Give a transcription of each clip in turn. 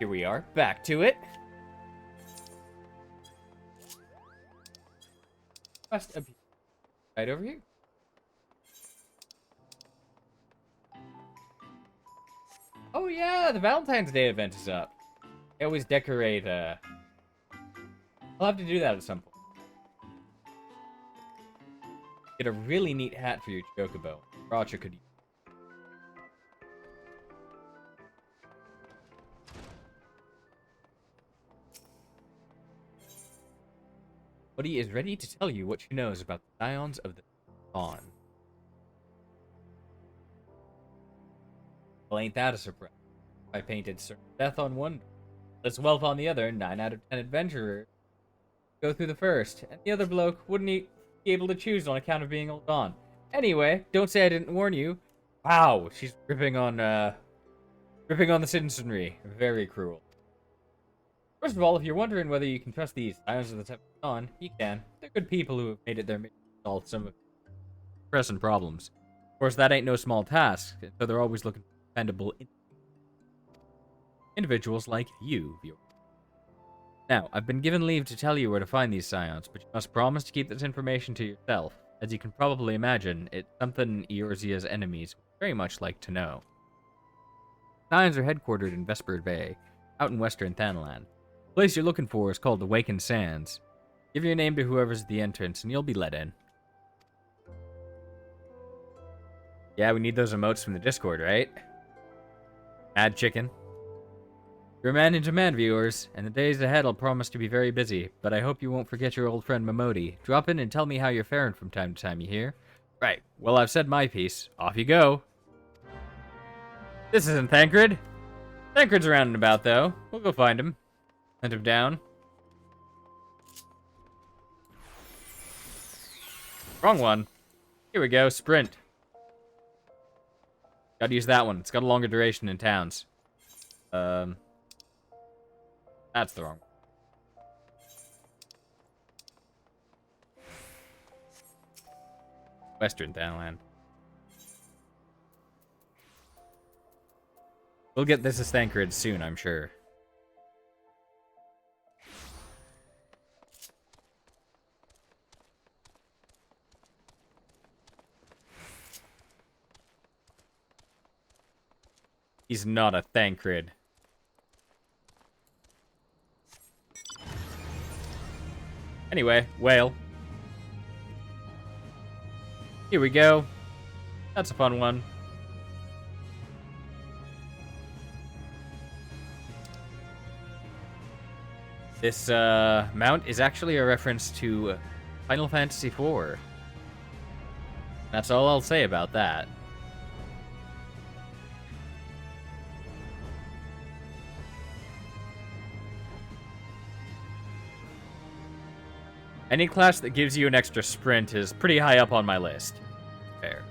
Here we are, back to it. Must be right over here. Oh yeah, the Valentine's Day event is up. They always decorate, I'll have to do that at some point. Get a really neat hat for your chocobo. Roger could use. Buddy is ready to tell you what she knows about the Scions of the Dawn. Well, ain't that a surprise? I painted certain death on one, this wealth on the other. 9 out of 10 adventurers go through the first, and the other bloke wouldn't be able to choose on account of being all gone. Anyway, don't say I didn't warn you. Wow, she's ripping on the citizenry. Very cruel. First of all, if you're wondering whether you can trust these Scions of the Temple of Dawn, you can. They're good people who have made it their mission to solve some of the pressing problems. Of course, that ain't no small task, so they're always looking for dependable individuals like you, viewer. Now, I've been given leave to tell you where to find these Scions, but you must promise to keep this information to yourself. As you can probably imagine, it's something Eorzea's enemies would very much like to know. Scions are headquartered in Vesper Bay, out in western Thanalan. The place you're looking for is called the Awakened Sands. Give your name to whoever's at the entrance, and you'll be let in. Yeah, we need those emotes from the Discord, right? Mad chicken. You're man in demand, viewers, and the days ahead will promise to be very busy, but I hope you won't forget your old friend Momodi. Drop in and tell me how you're faring from time to time, you hear? Right, well, I've said my piece. Off you go. This isn't Thancred. Thancred's around and about, though. We'll go find him. Hunt him down. Wrong one. Here we go, sprint. Gotta use that one. It's got a longer duration in towns. That's the wrong one. Western Thanalan. We'll get this as Thancred soon, I'm sure. He's not a Thancred. Anyway, whale. Here we go. That's a fun one. This mount is actually a reference to Final Fantasy IV. That's all I'll say about that. Any class that gives you an extra sprint is pretty high up on my list. Fair.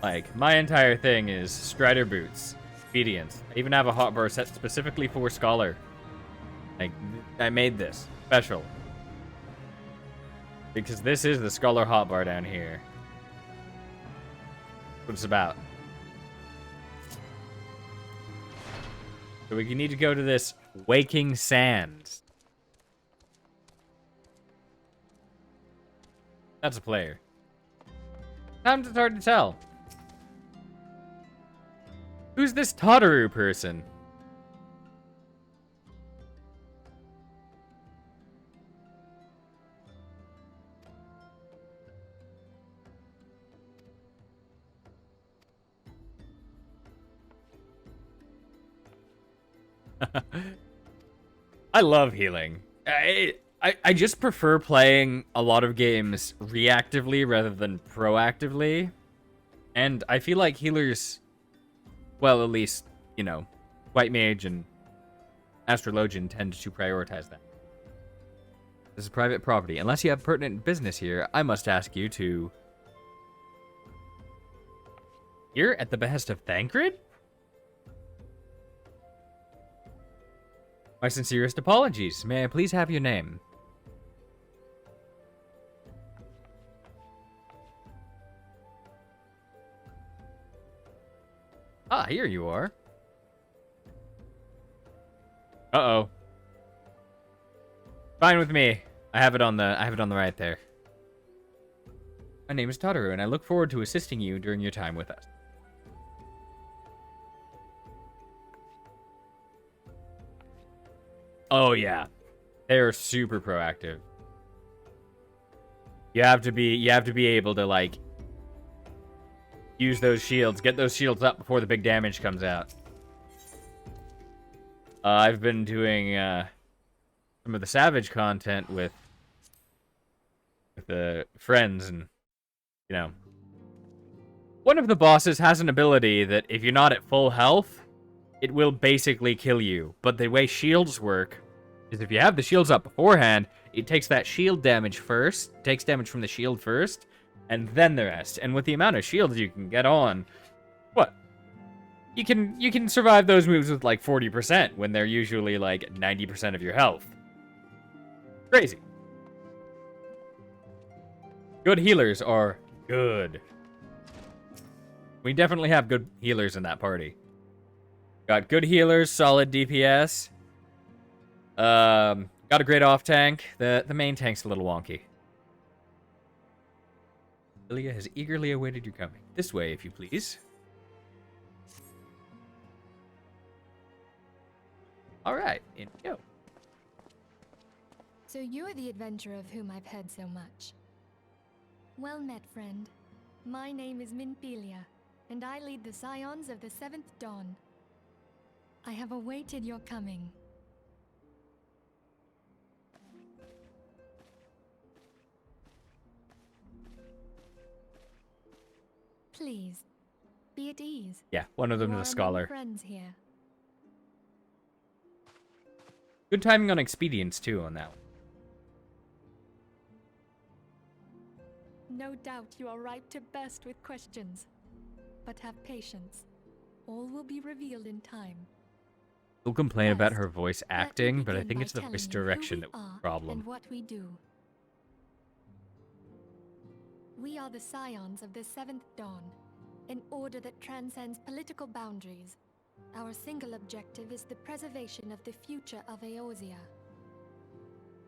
Like, my entire thing is Strider boots, obedience. I even have a hotbar set specifically for Scholar. Like, I made this special. Because this is the Scholar hotbar down here. That's what it's about. So we need to go to this Waking Sands. That's a player. Sometimes it's hard to tell. Who's this Totteru person? I love healing. I just prefer playing a lot of games reactively rather than proactively. And I feel like healers, well, at least, you know, White Mage and Astrologian tend to prioritize that. This is private property. Unless you have pertinent business here, I must ask you to... Here at the behest of Thancred? My sincerest apologies. May I please have your name? Ah, here you are. Uh-oh. Fine with me. I have it on the right there. My name is Tataru, and I look forward to assisting you during your time with us. Oh yeah. They're super proactive. You have to be able to like use those shields, get those shields up before the big damage comes out. I've been doing some of the Savage content with the friends, and you know, one of the bosses has an ability that if you're not at full health, it will basically kill you. But the way shields work is if you have the shields up beforehand, it takes that shield damage first, takes damage from the shield first, and then the rest. And with the amount of shields you can get on, what? You can survive those moves with like 40% when they're usually like 90% of your health. Crazy. Good healers are good. We definitely have good healers in that party. Got good healers, solid DPS. Got a great off tank. The main tank's a little wonky. Ilya has eagerly awaited your coming. This way, if you please. Alright, in we go. So you're the adventurer of whom I've heard so much. Well met, friend. My name is Minpelia, and I lead the Scions of the Seventh Dawn. I have awaited your coming. Please, be at ease. Yeah, one of them is a scholar. Friends here. Good timing on expedience, too, on that one. No doubt you are ripe to burst with questions. But have patience. All will be revealed in time. We'll complain about First, her voice acting, but I think it's the voice direction that was the problem. And what we do. We are the Scions of the Seventh Dawn, an order that transcends political boundaries. Our single objective is the preservation of the future of Eorzea.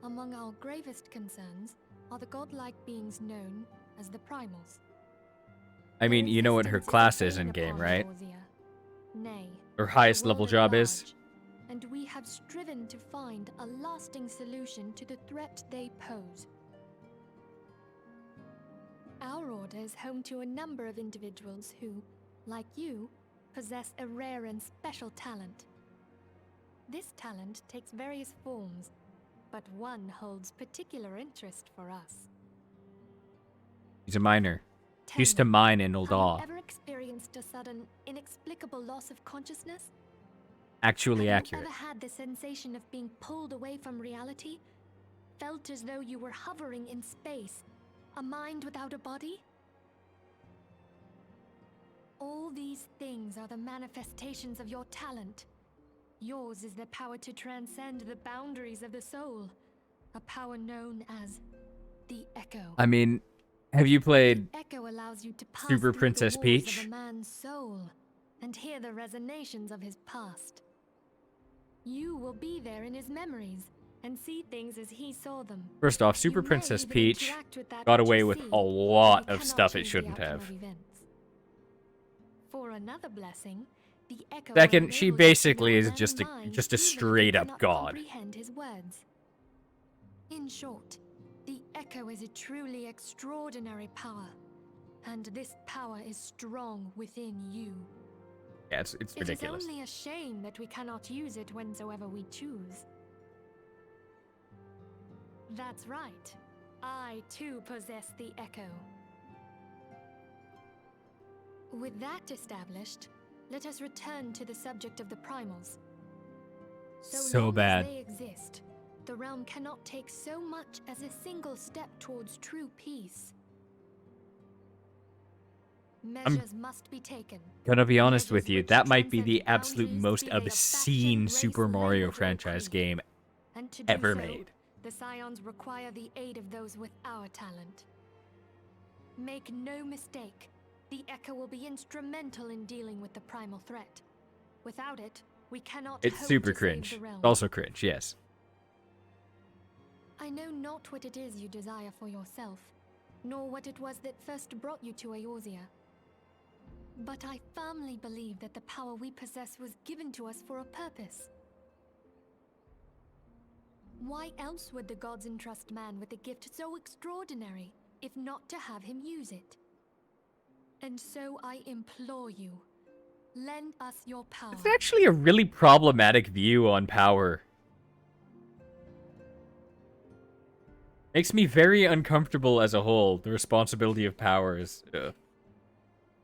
Among our gravest concerns are the godlike beings known as the Primals. I mean, you know what her class is in game, right? Nay, Her highest level job is? And we have striven to find a lasting solution to the threat they pose. Our order is home to a number of individuals who, like you, possess a rare and special talent. This talent takes various forms, but one holds particular interest for us. He's a miner. Used to mine in Ul'dah. Have you ever experienced a sudden, inexplicable loss of consciousness? Actually accurate. Have you ever had the sensation of being pulled away from reality? Felt as though you were hovering in space, a mind without a body? All these things are the manifestations of your talent. Yours is the power to transcend the boundaries of the soul, a power known as the Echo. I mean, have you played Echo allows you to pass Super through Princess the walls Peach? of a man's soul and hear the resonations of his past. You will be there in his memories and see things as he saw them. First off, Super You may Princess even Peach interact with that got which away you with see, a lot but you of cannot stuff it change the shouldn't outcome have. of events. For another blessing, the Echo Second, will she enable you to basically know is man's just a mind just a even if you straight up cannot god. comprehend his words. In short, the Echo is a truly extraordinary power, and this power is strong within you. Yeah, it's ridiculous. It is only a shame that we cannot use it whensoever we choose. That's right. I too possess the Echo. With that established, let us return to the subject of the Primals. So long bad. as they exist, the realm cannot take so much as a single step towards true peace. Measures must be taken. Gonna be honest Measures with you, which that might be the transcend absolute boundaries, most be they of obscene faction, Super race, Mario language, or franchise creed. game And to do ever so, made. the Scions require the aid of those with our talent. Make no mistake, The Echo will be instrumental in dealing with the primal threat. Without it, we cannot It's hope super to cringe. save the realm. Also cringe, yes. I know not what it is you desire for yourself, nor what it was that first brought you to Eorzea. But I firmly believe that the power we possess was given to us for a purpose. Why else would the gods entrust man with a gift so extraordinary, if not to have him use it? And so I implore you, lend us your power. It's actually a really problematic view on power. Makes me very uncomfortable as a whole. The responsibility of power is...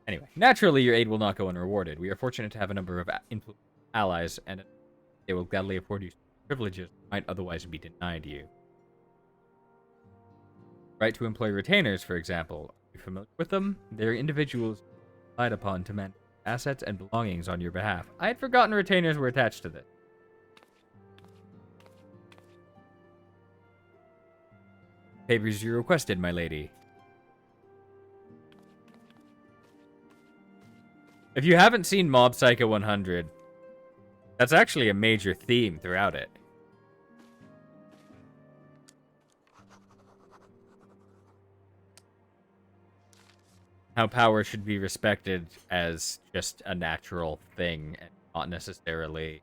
Anyway, naturally your aid will not go unrewarded. We are fortunate to have a number of allies, and they will gladly afford you privileges that might otherwise be denied you. Right to employ retainers, for example. Are you familiar with them? They're individuals relied upon to manage assets and belongings on your behalf. I had forgotten retainers were attached to this. Favors you requested, my lady. If you haven't seen Mob Psycho 100, that's actually a major theme throughout it. How power should be respected as just a natural thing and not necessarily...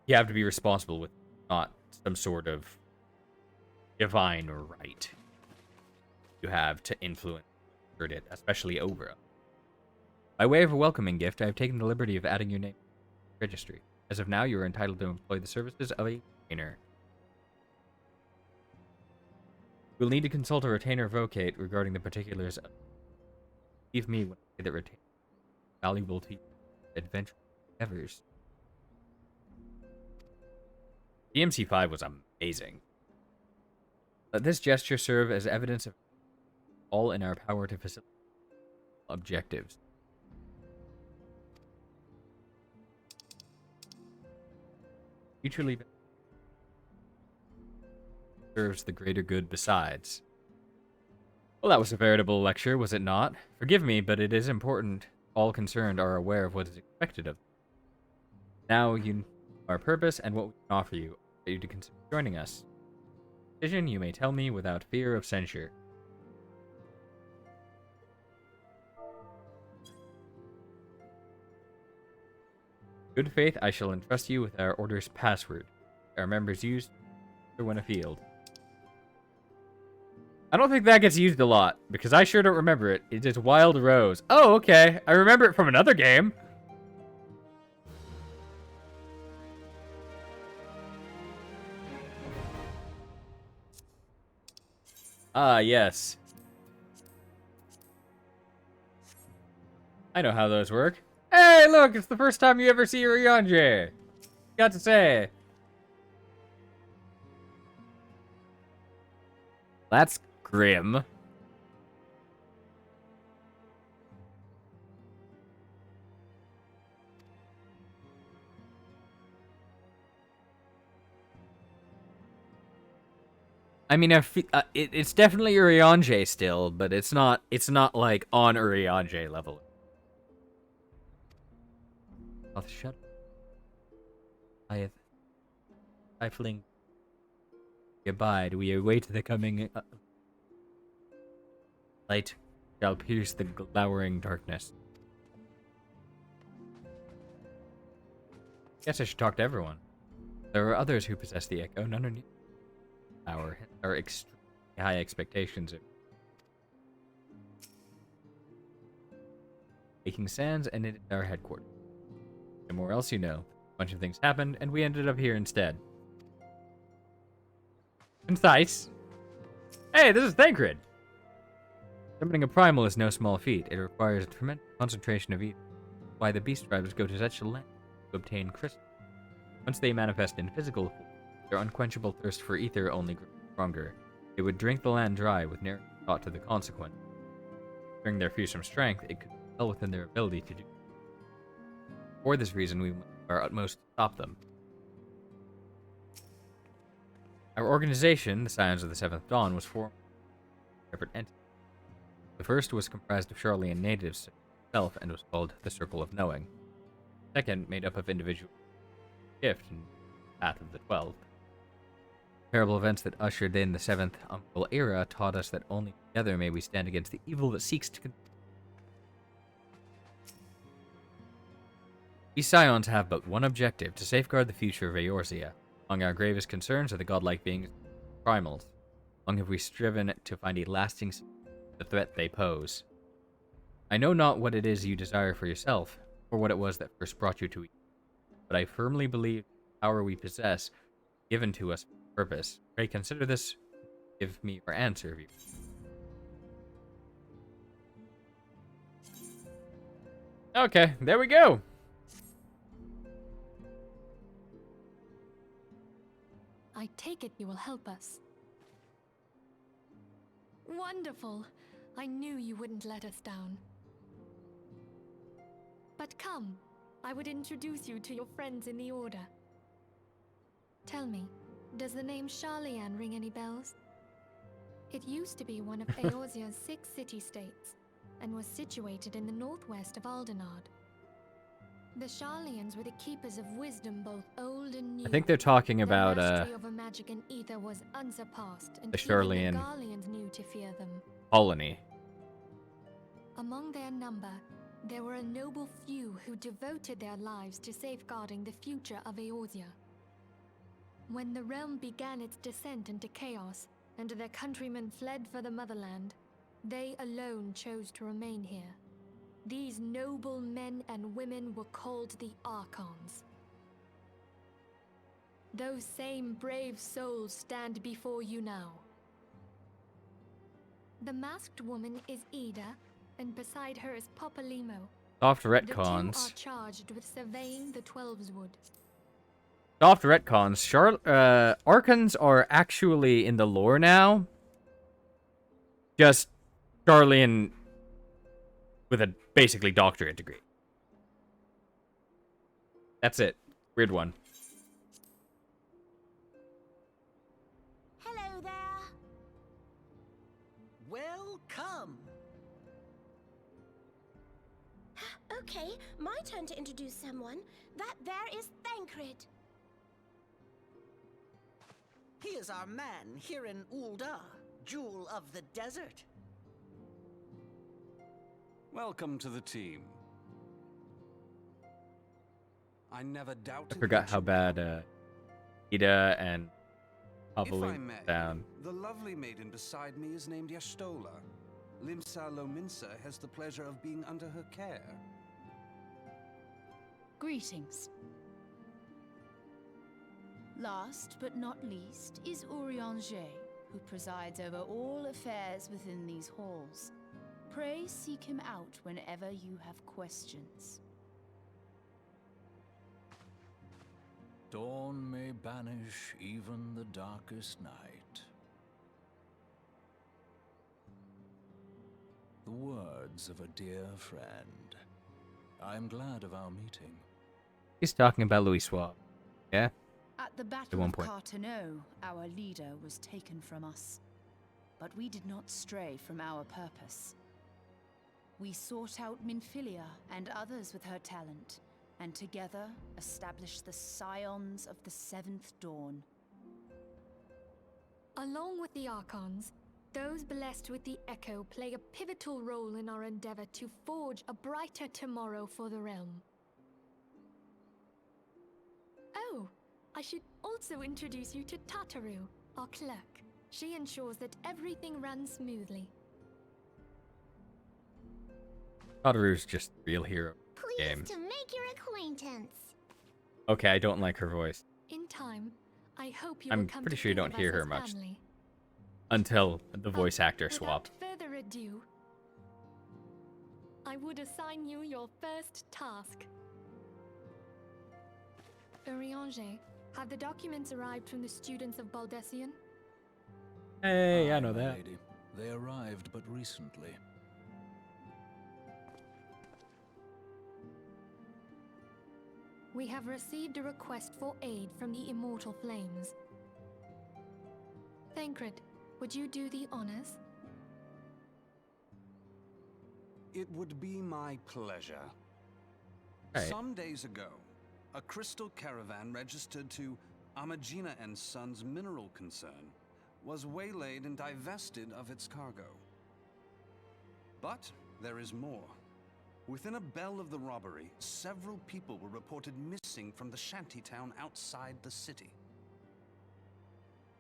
You have to be responsible with not some sort of divine right you have to influence it, especially over. By way of a welcoming gift, I have taken the liberty of adding your name to the registry. As of now, you are entitled to employ the services of a retainer. You will need to consult a retainer vocate regarding the particulars of... Believe me when I say that retainer is valuable to your adventure endeavors. DMC5 was amazing. Let this gesture serve as evidence of all in our power to facilitate objectives. Mutually serves the greater good besides. Well, that was a veritable lecture, was it not? Forgive me, but it is important all concerned are aware of what is expected of them. Now you know our purpose and what we can offer you. I invite you to consider joining us. Decision you may tell me without fear of censure. Good faith, I shall entrust you with our order's password. Our members use when afield. I don't think that gets used a lot, because I sure don't remember it. It is Wild Rose. Oh, okay. I remember it from another game. Ah, yes. I know how those work. Hey, look! It's the first time you ever see Ryanje. Got to say. That's grim. I mean, it's definitely Urianger still, but it's not like on Urianger level. Shut. I have stifling. Abide. We await the coming light shall pierce the glowering darkness. Guess I should talk to everyone. There are others who possess the echo. None are new. Our extremely high expectations of making sands, and it is our headquarters. And more else you know. A bunch of things happened, and we ended up here instead. Concise. Hey, this is Thancred. Summoning a primal is no small feat. It requires a tremendous concentration of ether. Why the beast tribes go to such a length to obtain crystals. Once they manifest in physical form, their unquenchable thirst for ether only grows stronger. They would drink the land dry with near thought to the consequence. During their fearsome strength, it could be well within their ability to do. For this reason, we must do our utmost to stop them. Our organization, the Scions of the Seventh Dawn, was formed by separate entities. The first was comprised of Charlian natives itself and was called the Circle of Knowing. The second, made up of individual gift and Path of the 12. Terrible events that ushered in the 7th Umbral era taught us that only together may we stand against the evil that seeks to... We Scions have but one objective, to safeguard the future of Eorzea. Among our gravest concerns are the godlike beings primals. Long have we striven to find a lasting the threat they pose. I know not what it is you desire for yourself, or what it was that first brought you to but I firmly believe the power we possess given to us for a purpose. Pray consider this, give me your answer if you... Okay, there we go. I take it you will help us. Wonderful! I knew you wouldn't let us down. But come, I would introduce you to your friends in the Order. Tell me, does the name Sharlayan ring any bells? It used to be one of Eorzea's 6 city-states, and was situated in the northwest of Aldenard. The Sharlayans were the keepers of wisdom, both old and new. I think they're talking about Their mastery over magic and ether was unsurpassed, and the even Sharlayan the Garleans knew to fear them. colony. Among their number, there were a noble few who devoted their lives to safeguarding the future of Eorzea. When the realm began its descent into chaos, and their countrymen fled for the motherland, they alone chose to remain here. These noble men and women were called the Archons. Those same brave souls stand before you now. The masked woman is Ida, and beside her is Popalimo. Soft The two are retcons. charged with surveying the Twelveswood. Soft retcons. Archons are actually in the lore now. Just Charlian with a basically doctorate degree. That's it. Weird one. Hello there. Welcome. Okay, my turn to introduce someone. That there is Thancred. He is our man here in Ul'dah, Jewel of the Desert. Welcome to the team. I never doubted. I forgot how bad Ida and If I Popalimo may, sound. the lovely maiden beside me is named Yastola. Limsa Lominsa has the pleasure of being under her care. Greetings. Last but not least is Urianger, who presides over all affairs within these halls. Pray seek him out whenever you have questions. Dawn may banish even the darkest night. The words of a dear friend. I am glad of our meeting. He's talking about Louis Schwab. Yeah? At the At Battle one of point. Carteneau, our leader was taken from us. But we did not stray from our purpose. We sought out Minfilia and others with her talent, and together established the Scions of the 7th Dawn. Along with the Archons, those blessed with the Echo play a pivotal role in our endeavor to forge a brighter tomorrow for the realm. Oh, I should also introduce you to Tataru, our clerk. She ensures that everything runs smoothly. Tataru's just the real hero of the Pleased game. to make your acquaintance. Okay, I don't like her voice. In time, I hope you I'm will come pretty to sure you think don't of hear us her as much. family. Until the voice But actor swap. Without further ado, I would assign you your first task. Urianger, have the documents arrived from the students of Baldessian? Hey, I Aye, know my that. lady. They arrived but recently. We have received a request for aid from the Immortal Flames. Thancred, would you do the honors? It would be my pleasure. Right. Some days ago, a crystal caravan registered to Amagina and Sons Mineral Concern was waylaid and divested of its cargo. But there is more. Within a bell of the robbery, several people were reported missing from the shantytown outside the city.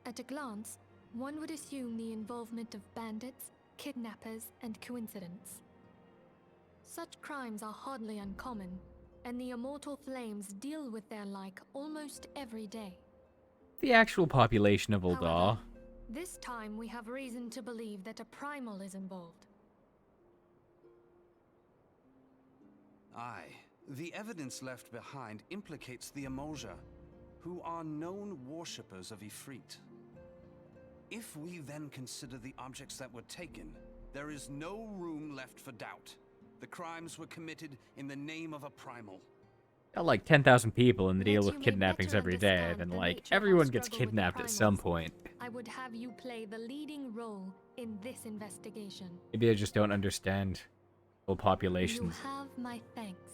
At a glance, one would assume the involvement of bandits, kidnappers, and coincidence. Such crimes are hardly uncommon, and the Immortal Flames deal with their like almost every day. The actual population of Ul'dah. However, this time we have reason to believe that a primal is involved. Aye, the evidence left behind implicates the Emolja, who are known worshippers of Ifrit. If we then consider the objects that were taken, there is no room left for doubt. The crimes were committed in the name of a primal. Got like 10,000 people in the deal That with you may kidnappings better every day, understand and the like nature of our everyone gets struggle with kidnapped at some primals, point. I would have you play the leading role in this investigation. Maybe I just don't understand whole populations. You have my thanks.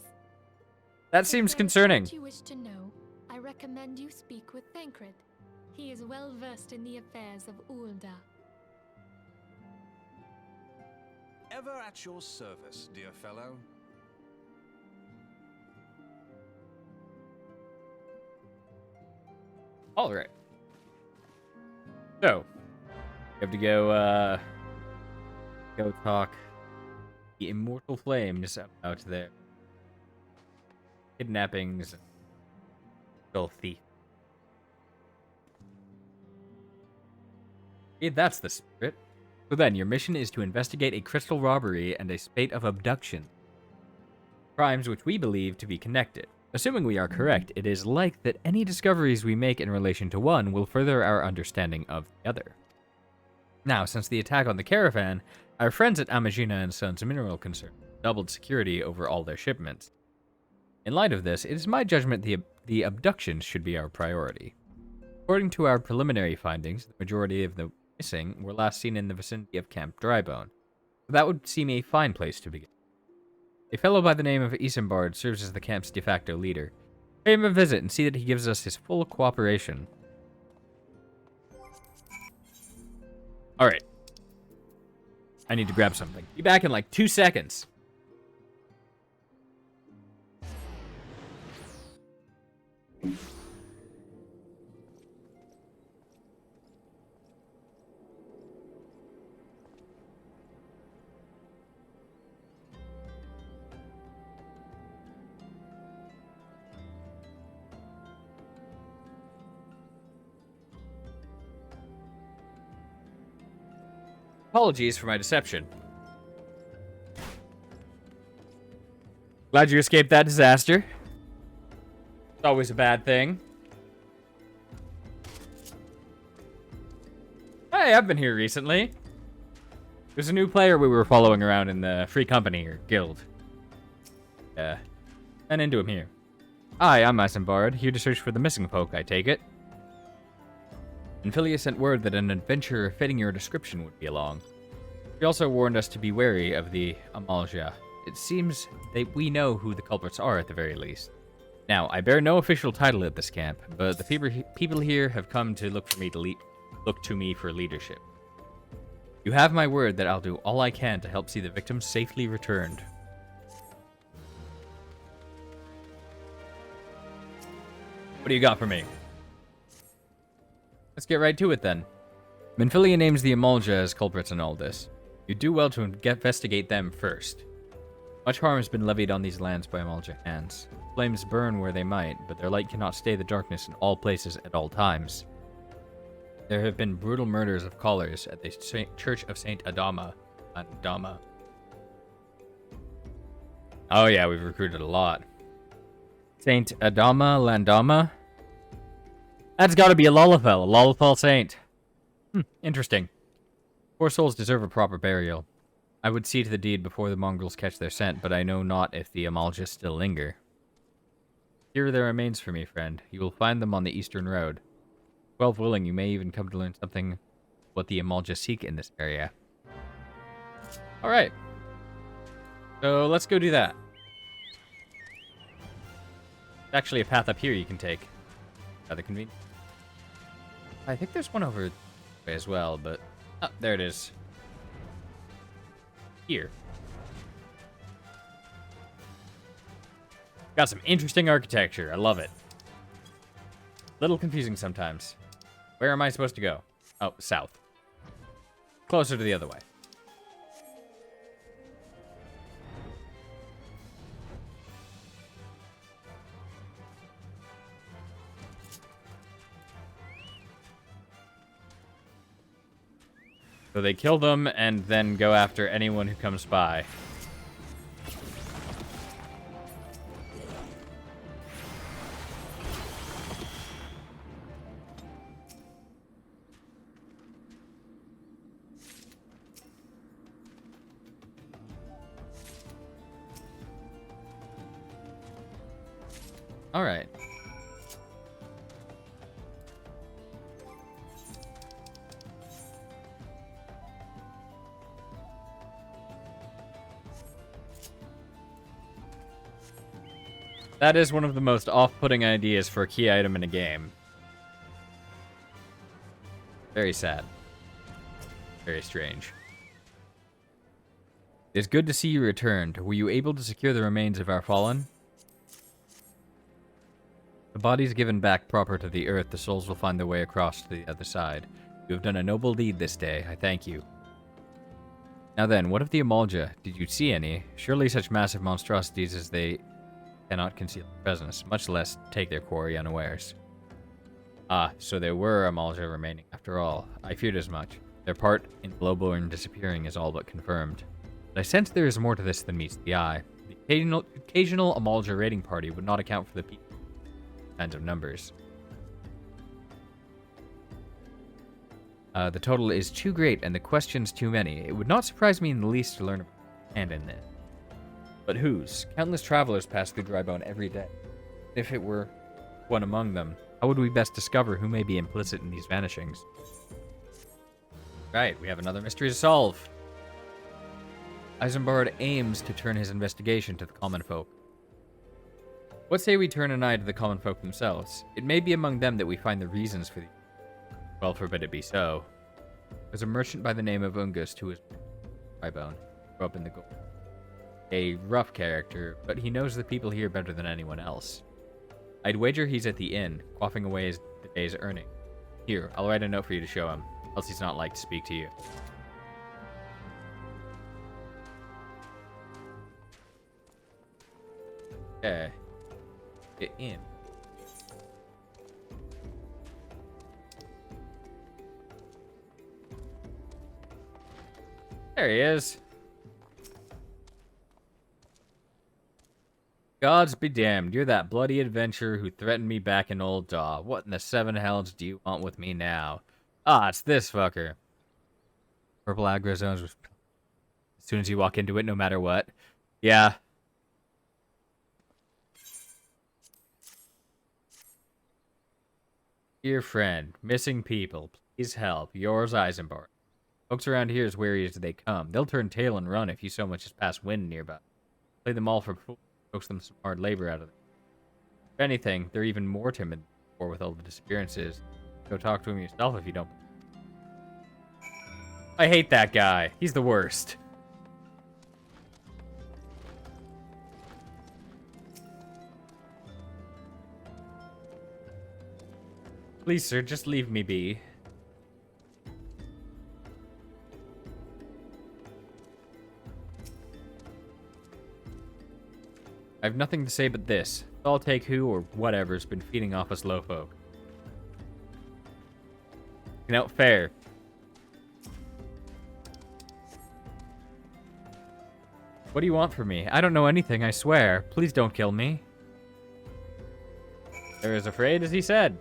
That If seems there is concerning. what you wish to know, I recommend you speak with Thancred. He is well versed in the affairs of Ul'dah. Ever at your service, dear fellow. All right. So, we have to go talk the Immortal Flames about their kidnappings and filthy. Yeah, that's the spirit. So then, your mission is to investigate a crystal robbery and a spate of abduction. Crimes which we believe to be connected. Assuming we are correct, it is like that any discoveries we make in relation to one will further our understanding of the other. Now, since the attack on the caravan, our friends at Amagina and Sons Mineral Concern doubled security over all their shipments. In light of this, it is my judgment the abductions should be our priority. According to our preliminary findings, the majority of the missing were last seen in the vicinity of Camp Drybone. So that would seem a fine place to begin. A fellow by the name of Isambard serves as the camp's de facto leader. Pay him a visit and see that he gives us his full cooperation. Alright. I need to grab something. Be back in like 2 seconds. Apologies for my deception. Glad you escaped that disaster. It's always a bad thing. Hey, I've been here recently. There's a new player we were following around in the free company or guild. Ran into him here. Hi, I'm Isambard, here to search for the missing folk, I take it. Infilia sent word that an adventurer fitting your description would be along. She also warned us to be wary of the Amalja. It seems that we know who the culprits are at the very least. Now, I bear no official title at this camp, but the people here have come to look to me for leadership. You have my word that I'll do all I can to help see the victims safely returned. What do you got for me? Let's get right to it then. Minfilia names the Amalja as culprits in all this. You do well to investigate them first. Much harm has been levied on these lands by Amalja hands. Flames burn where they might, but their light cannot stay the darkness in all places at all times. There have been brutal murders of callers at the Church of Saint Adama. Oh yeah, we've recruited a lot. Saint Adama Landama? That's gotta be a Lullafell saint. Interesting. Poor souls deserve a proper burial. I would see to the deed before the mongrels catch their scent, but I know not if the Amalja still linger. Here are their remains for me, friend. You will find them on the eastern road. 12 willing, you may even come to learn something what the Amalja seek in this area. Alright. So let's go do that. There's actually a path up here you can take. Rather convenient. I think there's one over way as well, but... Oh, there it is. Here. Got some interesting architecture. I love it. Little confusing sometimes. Where am I supposed to go? Oh, south. Closer to the other way. So they kill them and then go after anyone who comes by. All right. That is one of the most off-putting ideas for a key item in a game. Very sad. Very strange. It's good to see you returned. Were you able to secure the remains of our fallen? The bodies given back proper to the earth, the souls will find their way across to the other side. You have done a noble deed this day. I thank you. Now then, what of the Amalja? Did you see any? Surely such massive monstrosities as they cannot conceal their presence, much less take their quarry unawares. Ah, so there were Amalja remaining after all. I feared as much. Their part in Glowborn disappearing is all but confirmed. But I sense there is more to this than meets the eye. The occasional Amalja raiding party would not account for the kinds of numbers. The total is too great and the questions too many. It would not surprise me in the least to learn a hand in this. But whose? Countless travelers pass through Drybone every day. If it were one among them, how would we best discover who may be implicit in these vanishings? Right, we have another mystery to solve. Isambard aims to turn his investigation to the common folk. What say we turn an eye to the common folk themselves? It may be among them that we find the reasons for the... Well, forbid it be so. There's a merchant by the name of Ungust who is Drybone, grew up in the gold. A rough character, but he knows the people here better than anyone else. I'd wager he's at the inn, quaffing away his day's earning. Here, I'll write a note for you to show him, else he's not like to speak to you. Okay. Get in. There he is. Gods be damned, you're that bloody adventurer who threatened me back in Old Daw. What in the seven hells do you want with me now? Ah, it's this fucker. Purple aggro zones as soon as you walk into it, no matter what. Yeah. Dear friend, missing people, please help. Yours, Isambard. Folks around here as wary as they come. They'll turn tail and run if you so much as pass wind nearby. Play them all for fools. Coax them some hard labor out of them. If anything, they're even more timid or with all the disappearances. Go talk to him yourself if you don't. I hate that guy. He's the worst. Please, sir, just leave me be. I have nothing to say but this. I'll take who or whatever's been feeding off us low folk. You know, fair. What do you want from me? I don't know anything, I swear. Please don't kill me. They're as afraid as he said.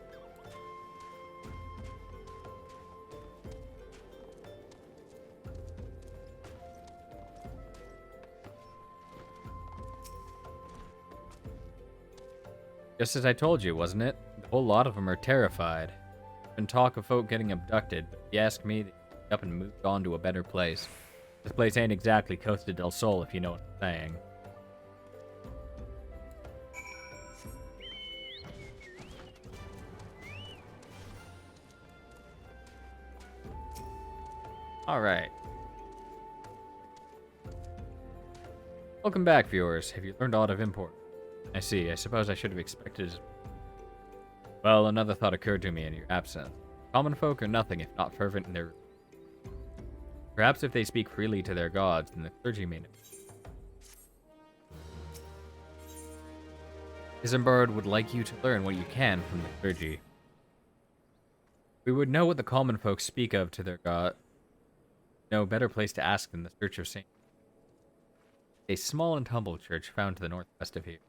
Just as I told you, wasn't it? The whole lot of them are terrified. There's been talk of folk getting abducted, but if you ask me, they up and moved on to a better place. This place ain't exactly Costa del Sol, if you know what I'm saying. Alright. Welcome back, viewers. Have you learned aught of import? I see. I suppose I should have expected... Well, another thought occurred to me in your absence. Common folk are nothing if not fervent in their... Perhaps if they speak freely to their gods, then the clergy may know. Isambard would like you to learn what you can from the clergy. We would know what the common folk speak of to their god. No better place to ask than the Church of St. A small and humble church found to the northwest of here.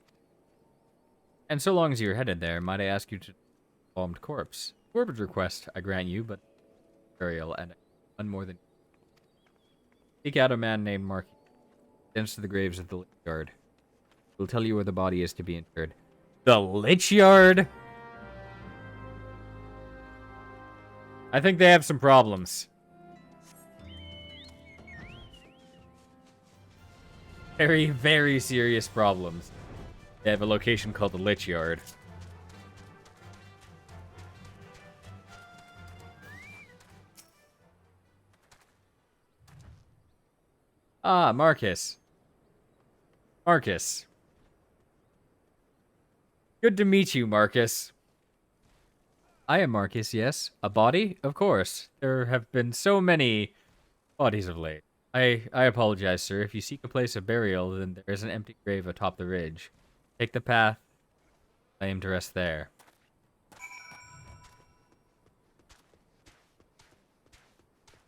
And so long as you're headed there, might I ask you to embalmed corpse? Morbid request, I grant you, but burial and none more than. Seek out a man named Marky. Thence to the graves of the Lich Yard. We'll tell you where the body is to be interred. The Lich Yard? I think they have some problems. Very, very serious problems. They have a location called the Lich Yard. Ah, Marcus. Marcus. Good to meet you, Marcus. I am Marcus, yes. A body? Of course. There have been so many bodies of late. I apologize, sir. If you seek a place of burial, then there is an empty grave atop the ridge. Take the path. I aim to rest there.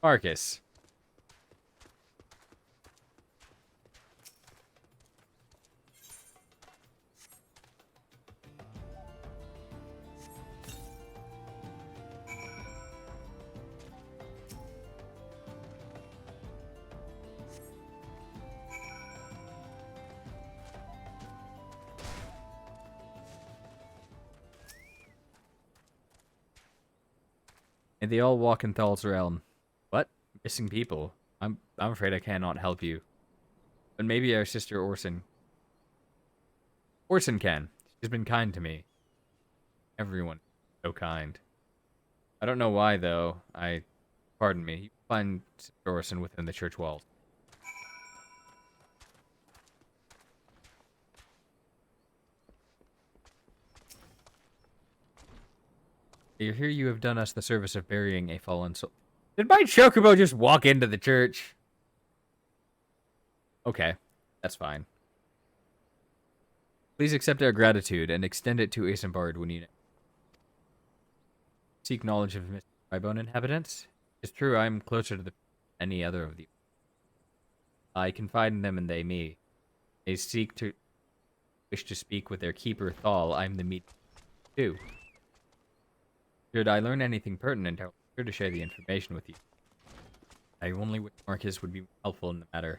Marcus. And they all walk in Thal's realm. What? Missing people? I'm afraid I cannot help you. But maybe our sister Orson. Orson can. She's been kind to me. Everyone is so kind. I don't know why, though. Pardon me. You can find Sister Orson within the church walls. I hear you have done us the service of burying a fallen soul. Did my chocobo just walk into the church? Okay, that's fine. Please accept our gratitude and extend it to Isambard when you seek knowledge of Mr. Tribone inhabitants. It's true, I am closer to any other of the. I confide in them and they me. They wish to speak with their keeper Thal. I'm the meet too. Should I learn anything pertinent, I'll be sure to share the information with you. I only wish Marcus would be helpful in the matter.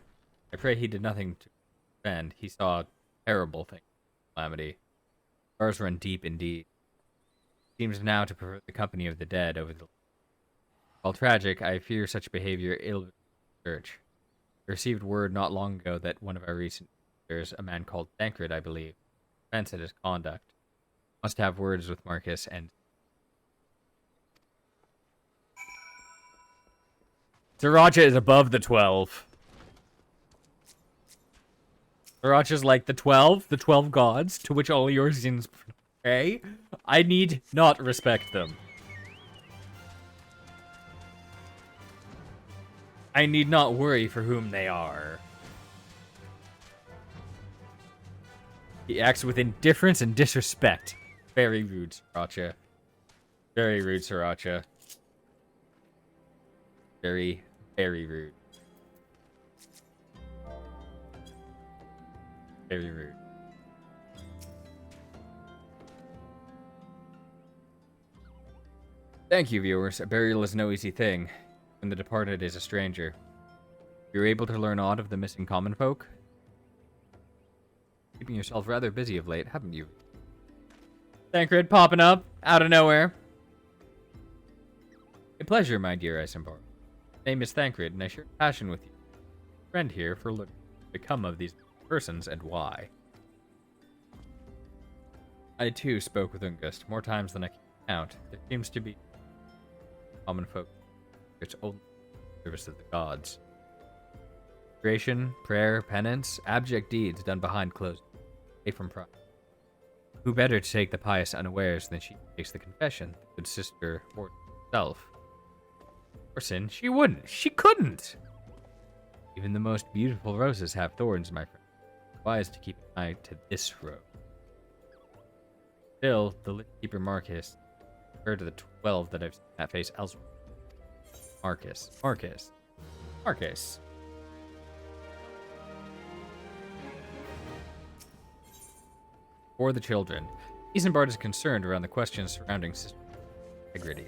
I pray he did nothing to offend. He saw terrible things. Calamity. Ours run deep indeed. Seems now to prefer the company of the dead over the... While tragic, I fear such behavior ill with the church. I received word not long ago that one of our recent visitors, a man called Thancred, I believe, offense at his conduct. Must have words with Marcus and... Sriracha is above the 12. Sriracha's like the 12 gods, to which all your sins pray. I need not respect them. I need not worry for whom they are. He acts with indifference and disrespect. Very rude, Sriracha. Very rude, Sriracha. Very, very rude. Very rude. Thank you, viewers. A burial is no easy thing, when the departed is a stranger. You're able to learn aught of the missing common folk? Keeping yourself rather busy of late, haven't you? Thancred popping up, out of nowhere. A pleasure, my dear Isambard. My name is Thancred, and I share passion with you. friend here for looking become of these persons and why. I too spoke with Ungust more times than I can count. There seems to be common folk which only service of the gods. Creation, prayer, penance, abject deeds done behind closed doors, away from pride. Who better to take the pious unawares than she takes the confession, the good sister or herself? Orson, she wouldn't. She couldn't. Even the most beautiful roses have thorns, my friend. Wise to keep an eye to this rose. Still, the lit keeper Marcus, compared to the 12 that I've seen that face elsewhere. Marcus. For the children, Isambard is concerned around the questions surrounding sister integrity.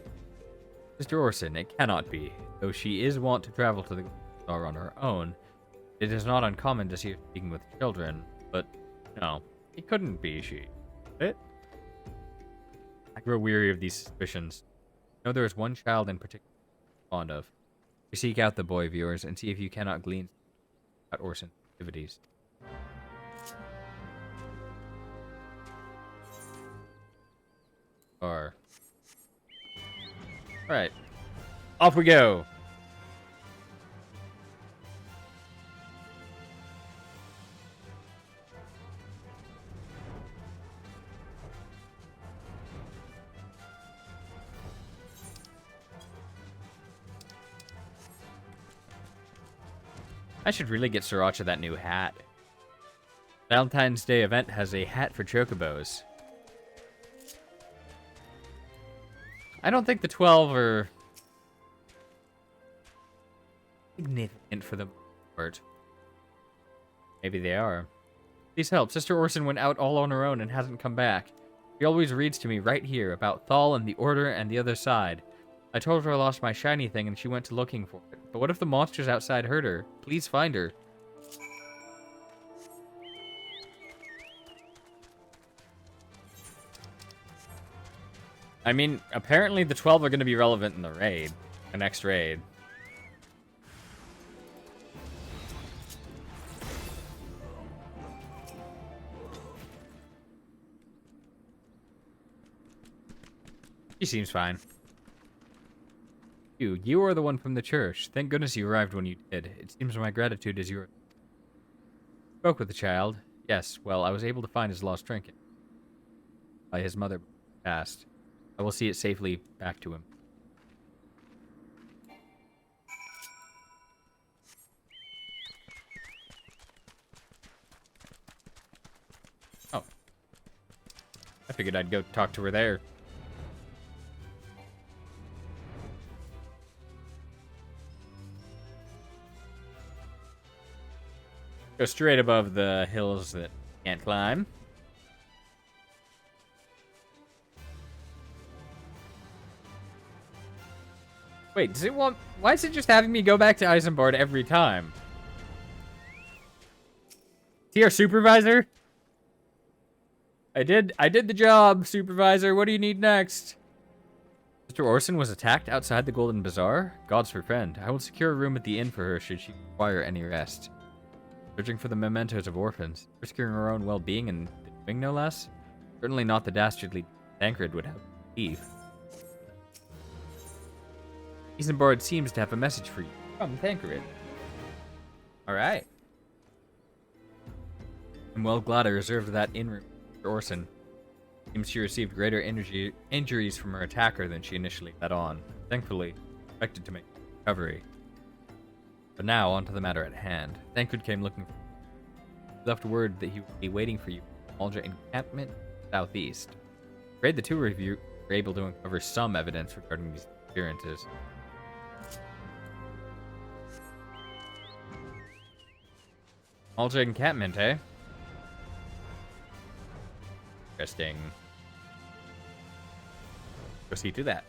Sister Orson, it cannot be. Though she is wont to travel to the Star on her own, it is not uncommon to see her speaking with children, but no, it couldn't be she. It? I grow weary of these suspicions. I know there is one child in particular I'm fond of. You seek out the boy, viewers, and see if you cannot glean about Orson's activities. Alright. Off we go! I should really get Sriracha that new hat. Valentine's Day event has a hat for chocobos. I don't think the 12 are significant for the part. Maybe they are. Please help. Sister Orson went out all on her own and hasn't come back. She always reads to me right here about Thal and the Order and the other side. I told her I lost my shiny thing and she went to looking for it. But what if the monsters outside hurt her? Please find her. I mean, apparently the 12 are going to be relevant in the raid. The next raid. She seems fine. You are the one from the church. Thank goodness you arrived when you did. It seems my gratitude is yours. Spoke with the child. Yes, well, I was able to find his lost trinket. By his mother passed. I will see it safely back to him. Oh. I figured I'd go talk to her there. Go straight above the hills that can't climb. Wait, does it want... Why is it just having me go back to Isambard every time? Is he our supervisor? I did the job, supervisor. What do you need next? Mr. Orson was attacked outside the Golden Bazaar? God's her friend. I will secure a room at the inn for her should she require any rest. Searching for the mementos of orphans. Risking her own well-being and doing no less? Certainly not the dastardly Tancred would have believe. Isambard seems to have a message for you from Tancred. Alright. I'm well glad I reserved that inn room for Orson. Seems she received greater injuries from her attacker than she initially let on. Thankfully, expected to make recovery. But now, on to the matter at hand. Tancred came looking for you. He left word that he would be waiting for you at Alja encampment southeast. Afraid the two of you were able to uncover some evidence regarding these appearances. Alja encampment, eh? Interesting. Go see to that.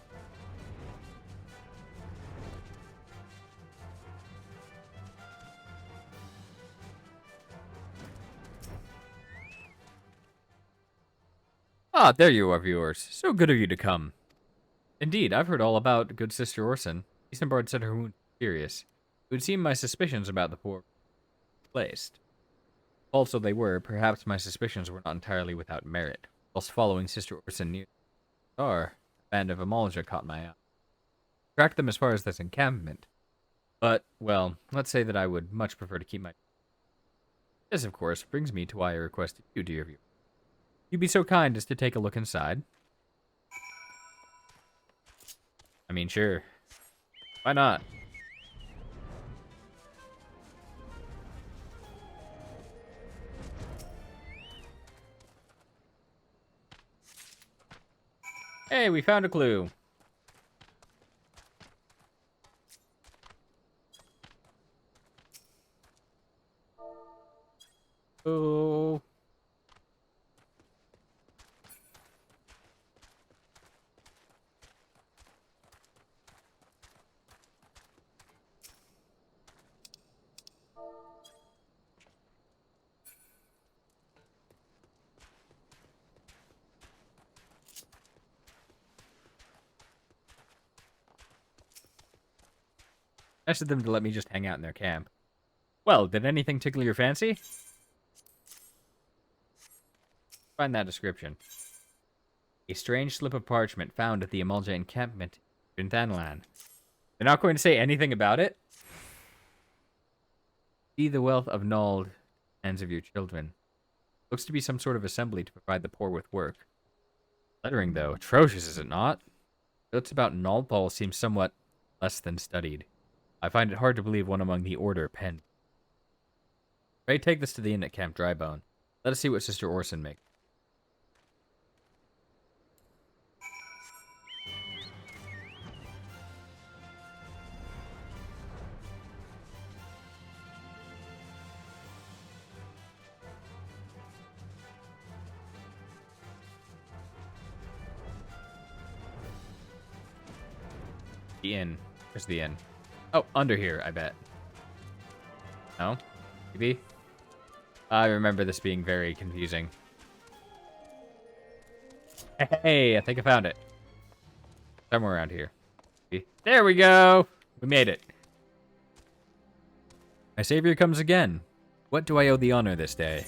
Ah, there you are, viewers. So good of you to come. Indeed, I've heard all about good Sister Orson. Isambard said her wound was serious. It would seem my suspicions about the poor placed. False though they were, perhaps my suspicions were not entirely without merit. Whilst following Sister Orson near the star, a band of Amalja caught my eye. Tracked them as far as this encampment. But, well, let's say that I would much prefer to keep my... This, of course, brings me to why I requested you, dear viewer. You'd be so kind as to take a look inside. I mean, sure. Why not? Hey, we found a clue. Oh. Nice of them to let me just hang out in their camp. Well, did anything tickle your fancy? Find that description. A strange slip of parchment found at the Amalja encampment in Thanalan. They're not going to say anything about it? See the wealth of Nald hands of your children. Looks to be some sort of assembly to provide the poor with work. Lettering, though, atrocious, is it not? Notes about Naldpal seem somewhat less than studied. I find it hard to believe one among the Order penned. Pray take this to the inn at Camp Drybone. Let us see what Sister Orson makes. The inn. Where's the inn? Oh, under here, I bet. No? Maybe? I remember this being very confusing. Hey, I think I found it. Somewhere around here. There we go! We made it. My savior comes again. What do I owe the honor this day?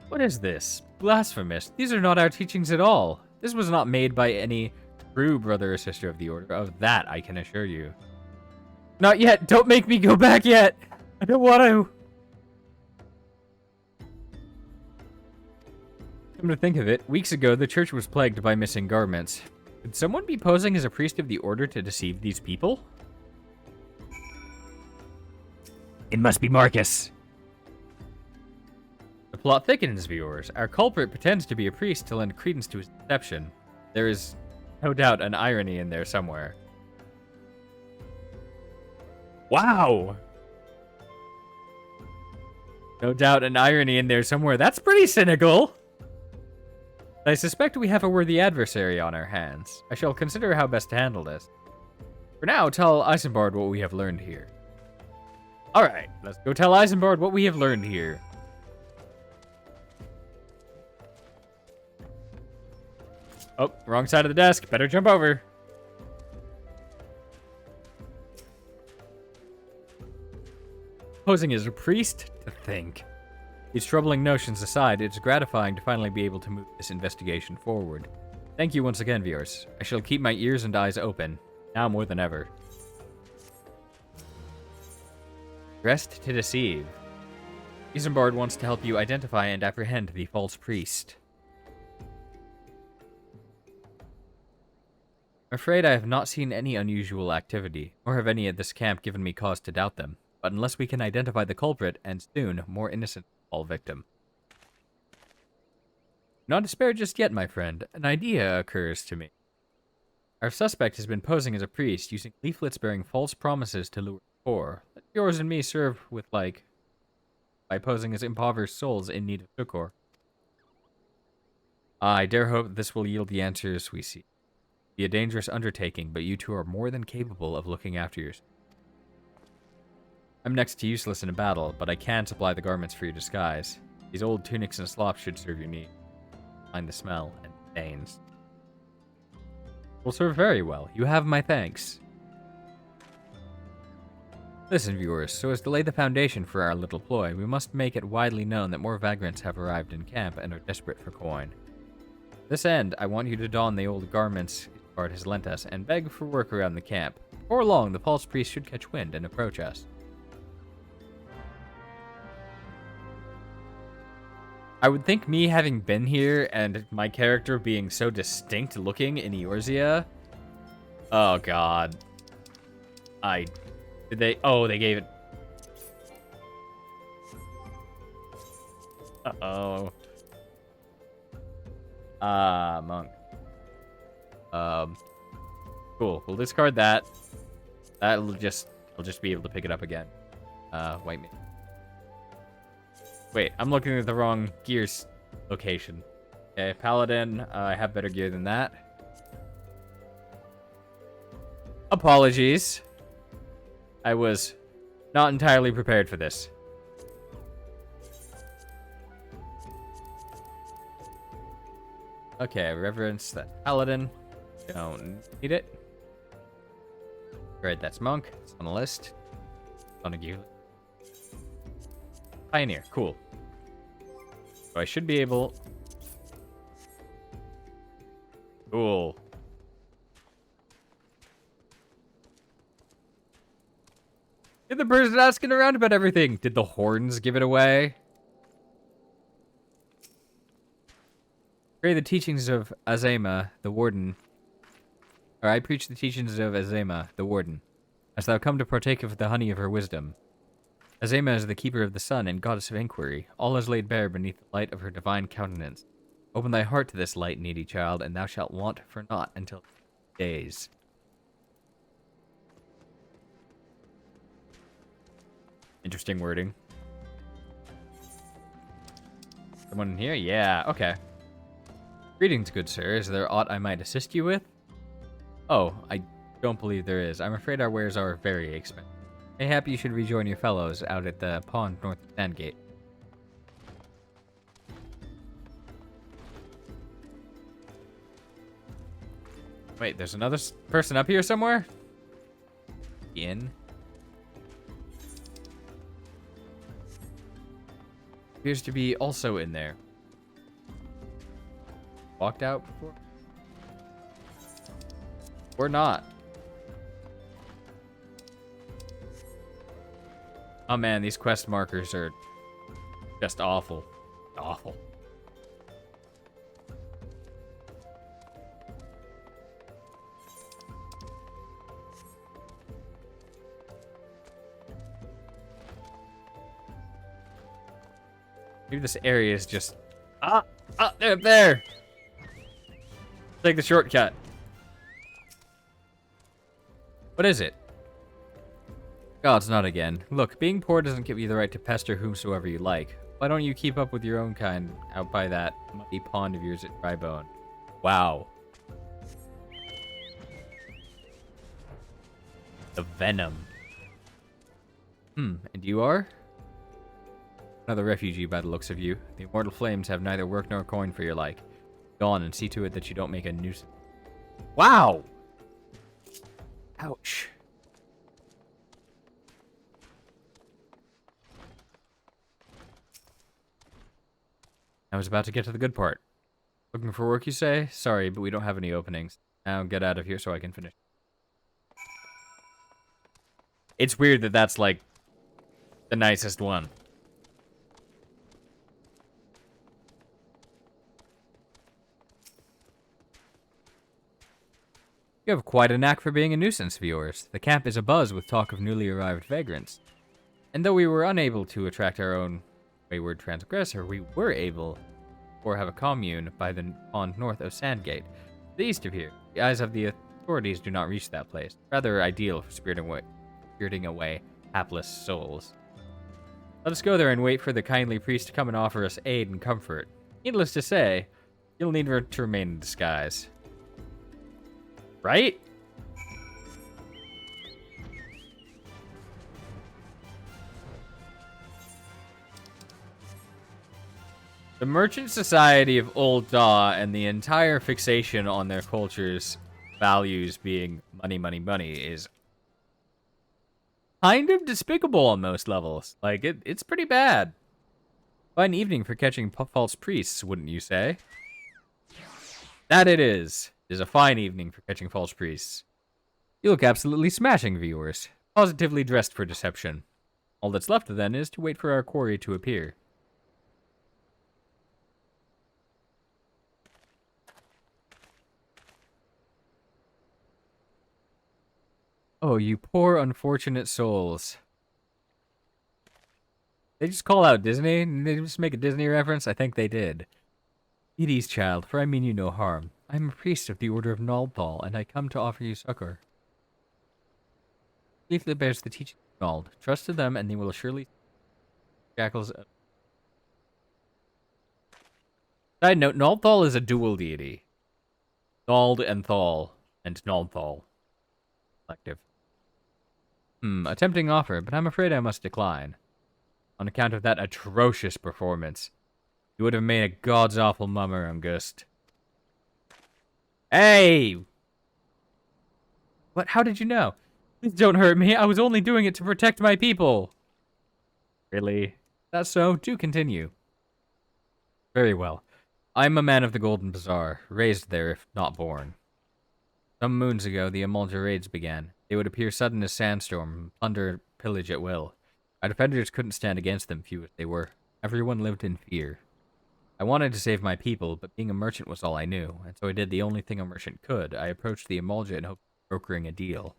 What is this? Blasphemous. These are not our teachings at all. This was not made by any true brother or sister of the Order. Of that, I can assure you. Not yet! Don't make me go back yet! I don't want to! Come to think of it, weeks ago the church was plagued by missing garments. Could someone be posing as a priest of the Order to deceive these people? It must be Marcus! The plot thickens, viewers. Our culprit pretends to be a priest to lend credence to his deception. There is no doubt an irony in there somewhere. Wow! No doubt an irony in there somewhere. That's pretty cynical! I suspect we have a worthy adversary on our hands. I shall consider how best to handle this. For now, tell Isambard what we have learned here. Alright, let's go tell Isambard what we have learned here. Oh, wrong side of the desk. Better jump over. Posing as a priest? To think. These troubling notions aside, it's gratifying to finally be able to move this investigation forward. Thank you once again, viewers. I shall keep my ears and eyes open, now more than ever. Dressed to deceive. Isambard wants to help you identify and apprehend the false priest. I'm afraid I have not seen any unusual activity, nor have any at this camp given me cause to doubt them. But unless we can identify the culprit, and soon, more innocent fall victim. Not despair just yet, my friend. An idea occurs to me. Our suspect has been posing as a priest, using leaflets bearing false promises to lure the poor. Let yours and me serve with, by posing as impoverished souls in need of succor. I dare hope this will yield the answers we seek. Be a dangerous undertaking, but you two are more than capable of looking after yourselves. I'm next to useless in a battle, but I can supply the garments for your disguise. These old tunics and slops should serve your need. Find the smell and stains. Will serve very well. You have my thanks. Listen, viewers, so as to lay the foundation for our little ploy, we must make it widely known that more vagrants have arrived in camp and are desperate for coin. To this end, I want you to don the old garments Bard has lent us and beg for work around the camp. Before long, the false priest should catch wind and approach us. I would think me having been here and my character being so distinct looking in Eorzea. Oh god. Did they? Oh, they gave it. Uh-oh. Monk. Cool. We'll discard that. I'll just be able to pick it up again. White me. Wait, I'm looking at the wrong gears location. Okay, Paladin, I have better gear than that. Apologies. I was not entirely prepared for this. Okay, reverence that Paladin. Don't need it. Alright, that's Monk. It's on the list. It's on a gear. Pioneer, cool. So I should be able... Cool. You're the person asking around about everything. Did the horns give it away? Pray the teachings of Azema, the warden. Or I preach the teachings of Azema, the warden. As thou come to partake of the honey of her wisdom. Azema is the keeper of the sun and goddess of inquiry. All is laid bare beneath the light of her divine countenance. Open thy heart to this light, needy child, and thou shalt want for naught until days. Interesting wording. Someone in here? Yeah, okay. Greetings, good sir. Is there aught I might assist you with? Oh, I don't believe there is. I'm afraid our wares are very expensive. Mayhap you should rejoin your fellows out at the pond north of Sandgate. Wait, there's another person up here somewhere? In? Appears to be also in there. Walked out before? Or not. Oh man, these quest markers are just awful. Awful. Maybe this area is just... there! Take the shortcut. What is it? Gods, not again. Look, being poor doesn't give you the right to pester whomsoever you like. Why don't you keep up with your own kind out by that muddy pond of yours at Drybone? Wow. The venom. And you are? Another refugee by the looks of you. The immortal flames have neither work nor coin for your like. Go on and see to it that you don't make a nuisance. Wow! Ouch. I was about to get to the good part. Looking for work, you say? Sorry, but we don't have any openings. Now get out of here so I can finish. It's weird that that's, like, the nicest one. You have quite a knack for being a nuisance, viewers. The camp is abuzz with talk of newly arrived vagrants. And though we were unable to attract our own wayward transgressor, we were able to have a commune by the pond north of Sandgate, the east of here. The eyes of the authorities do not reach that place. Rather ideal for spiriting away hapless souls. Let us go there and wait for the kindly priest to come and offer us aid and comfort. Needless to say, you'll need to remain in disguise. Right? The Merchant Society of Old Daw and the entire fixation on their culture's values being money, money, money is kind of despicable on most levels. Like, it's pretty bad. Fine evening for catching false priests, wouldn't you say? That it is. It is a fine evening for catching false priests. You look absolutely smashing, viewers. Positively dressed for deception. All that's left then is to wait for our quarry to appear. Oh, you poor unfortunate souls. They just call out Disney? Did they just make a Disney reference? I think they did. Eat ease, child, for I mean you no harm. I am a priest of the Order of Naldthal, and I come to offer you succor. Leaflet bears the teaching of Nald. Trust to them, and they will surely shackles. Side note: Naldthal is a dual deity. Nald and Thal, and Naldthal. Collective. A tempting offer, but I'm afraid I must decline. On account of that atrocious performance. You would have made a god's awful mummer, August. Hey! What? How did you know? Please don't hurt me. I was only doing it to protect my people. Really? That's so? Do continue. Very well. I'm a man of the Golden Bazaar, raised there if not born. Some moons ago, the Amalja raids began. They would appear sudden as sandstorm, plunder and pillage at will. Our defenders couldn't stand against them, few as they were. Everyone lived in fear. I wanted to save my people, but being a merchant was all I knew, and so I did the only thing a merchant could. I approached the Amalja in hopes of brokering a deal.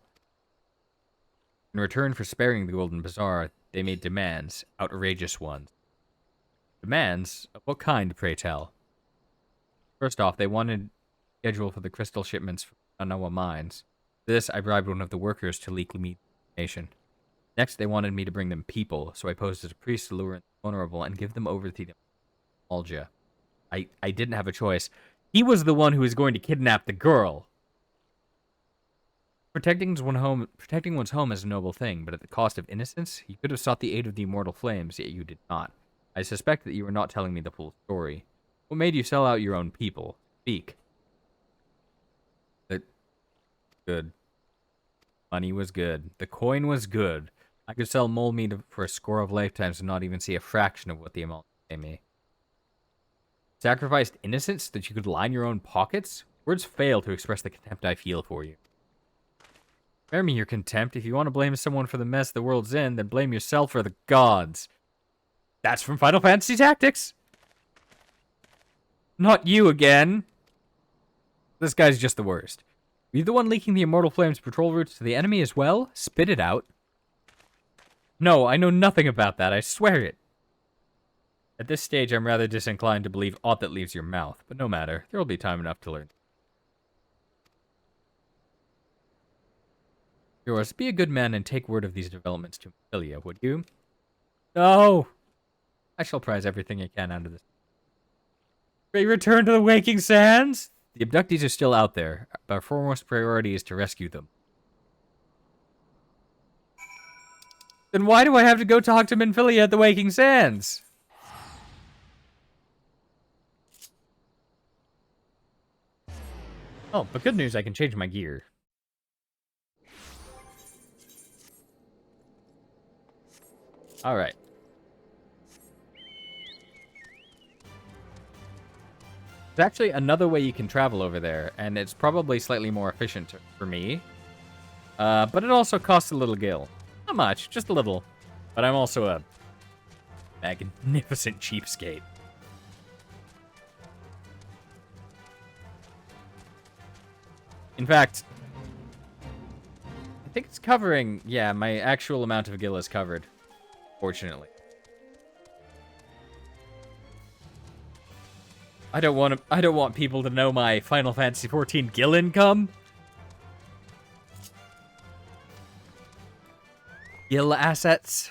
In return for sparing the Golden Bazaar, they made demands, outrageous ones. Demands? Of what kind, pray tell? First off, they wanted a schedule for the crystal shipments from Anawa mines. For this, I bribed one of the workers to leak me information. Next, they wanted me to bring them people, so I posed as a priest to lure in the vulnerable and give them over to the Amalja. I didn't have a choice. He was the one who was going to kidnap the girl. Protecting one's home is a noble thing, but at the cost of innocence, you could have sought the aid of the immortal flames, yet you did not. I suspect that you were not telling me the full story. What made you sell out your own people? Speak. Good. Money was good. The coin was good. I could sell mole meat for a score of lifetimes and not even see a fraction of what the amount pay me. Sacrificed innocence that you could line your own pockets? Words fail to express the contempt I feel for you. Spare me your contempt. If you want to blame someone for the mess the world's in, then blame yourself or the gods. That's from Final Fantasy Tactics. Not you again. This guy's just the worst. Were you the one leaking the Immortal Flame's patrol routes to the enemy as well? Spit it out. No, I know nothing about that. I swear it. At this stage, I'm rather disinclined to believe aught that leaves your mouth, but no matter. There will be time enough to learn. Yours, be a good man and take word of these developments to Ophelia, would you? No! I shall prize everything I can out of this. May return to the Waking Sands? The abductees are still out there. Our foremost priority is to rescue them. Then why do I have to go talk to Minfilia at the Waking Sands? Oh, but good news, I can change my gear. Alright. There's actually another way you can travel over there, and it's probably slightly more efficient for me. But it also costs a little gil. Not much, just a little. But I'm also a magnificent cheapskate. In fact, I think it's covering... Yeah, my actual amount of gil is covered. Fortunately. I don't want people to know my Final Fantasy XIV gil income. Gil assets.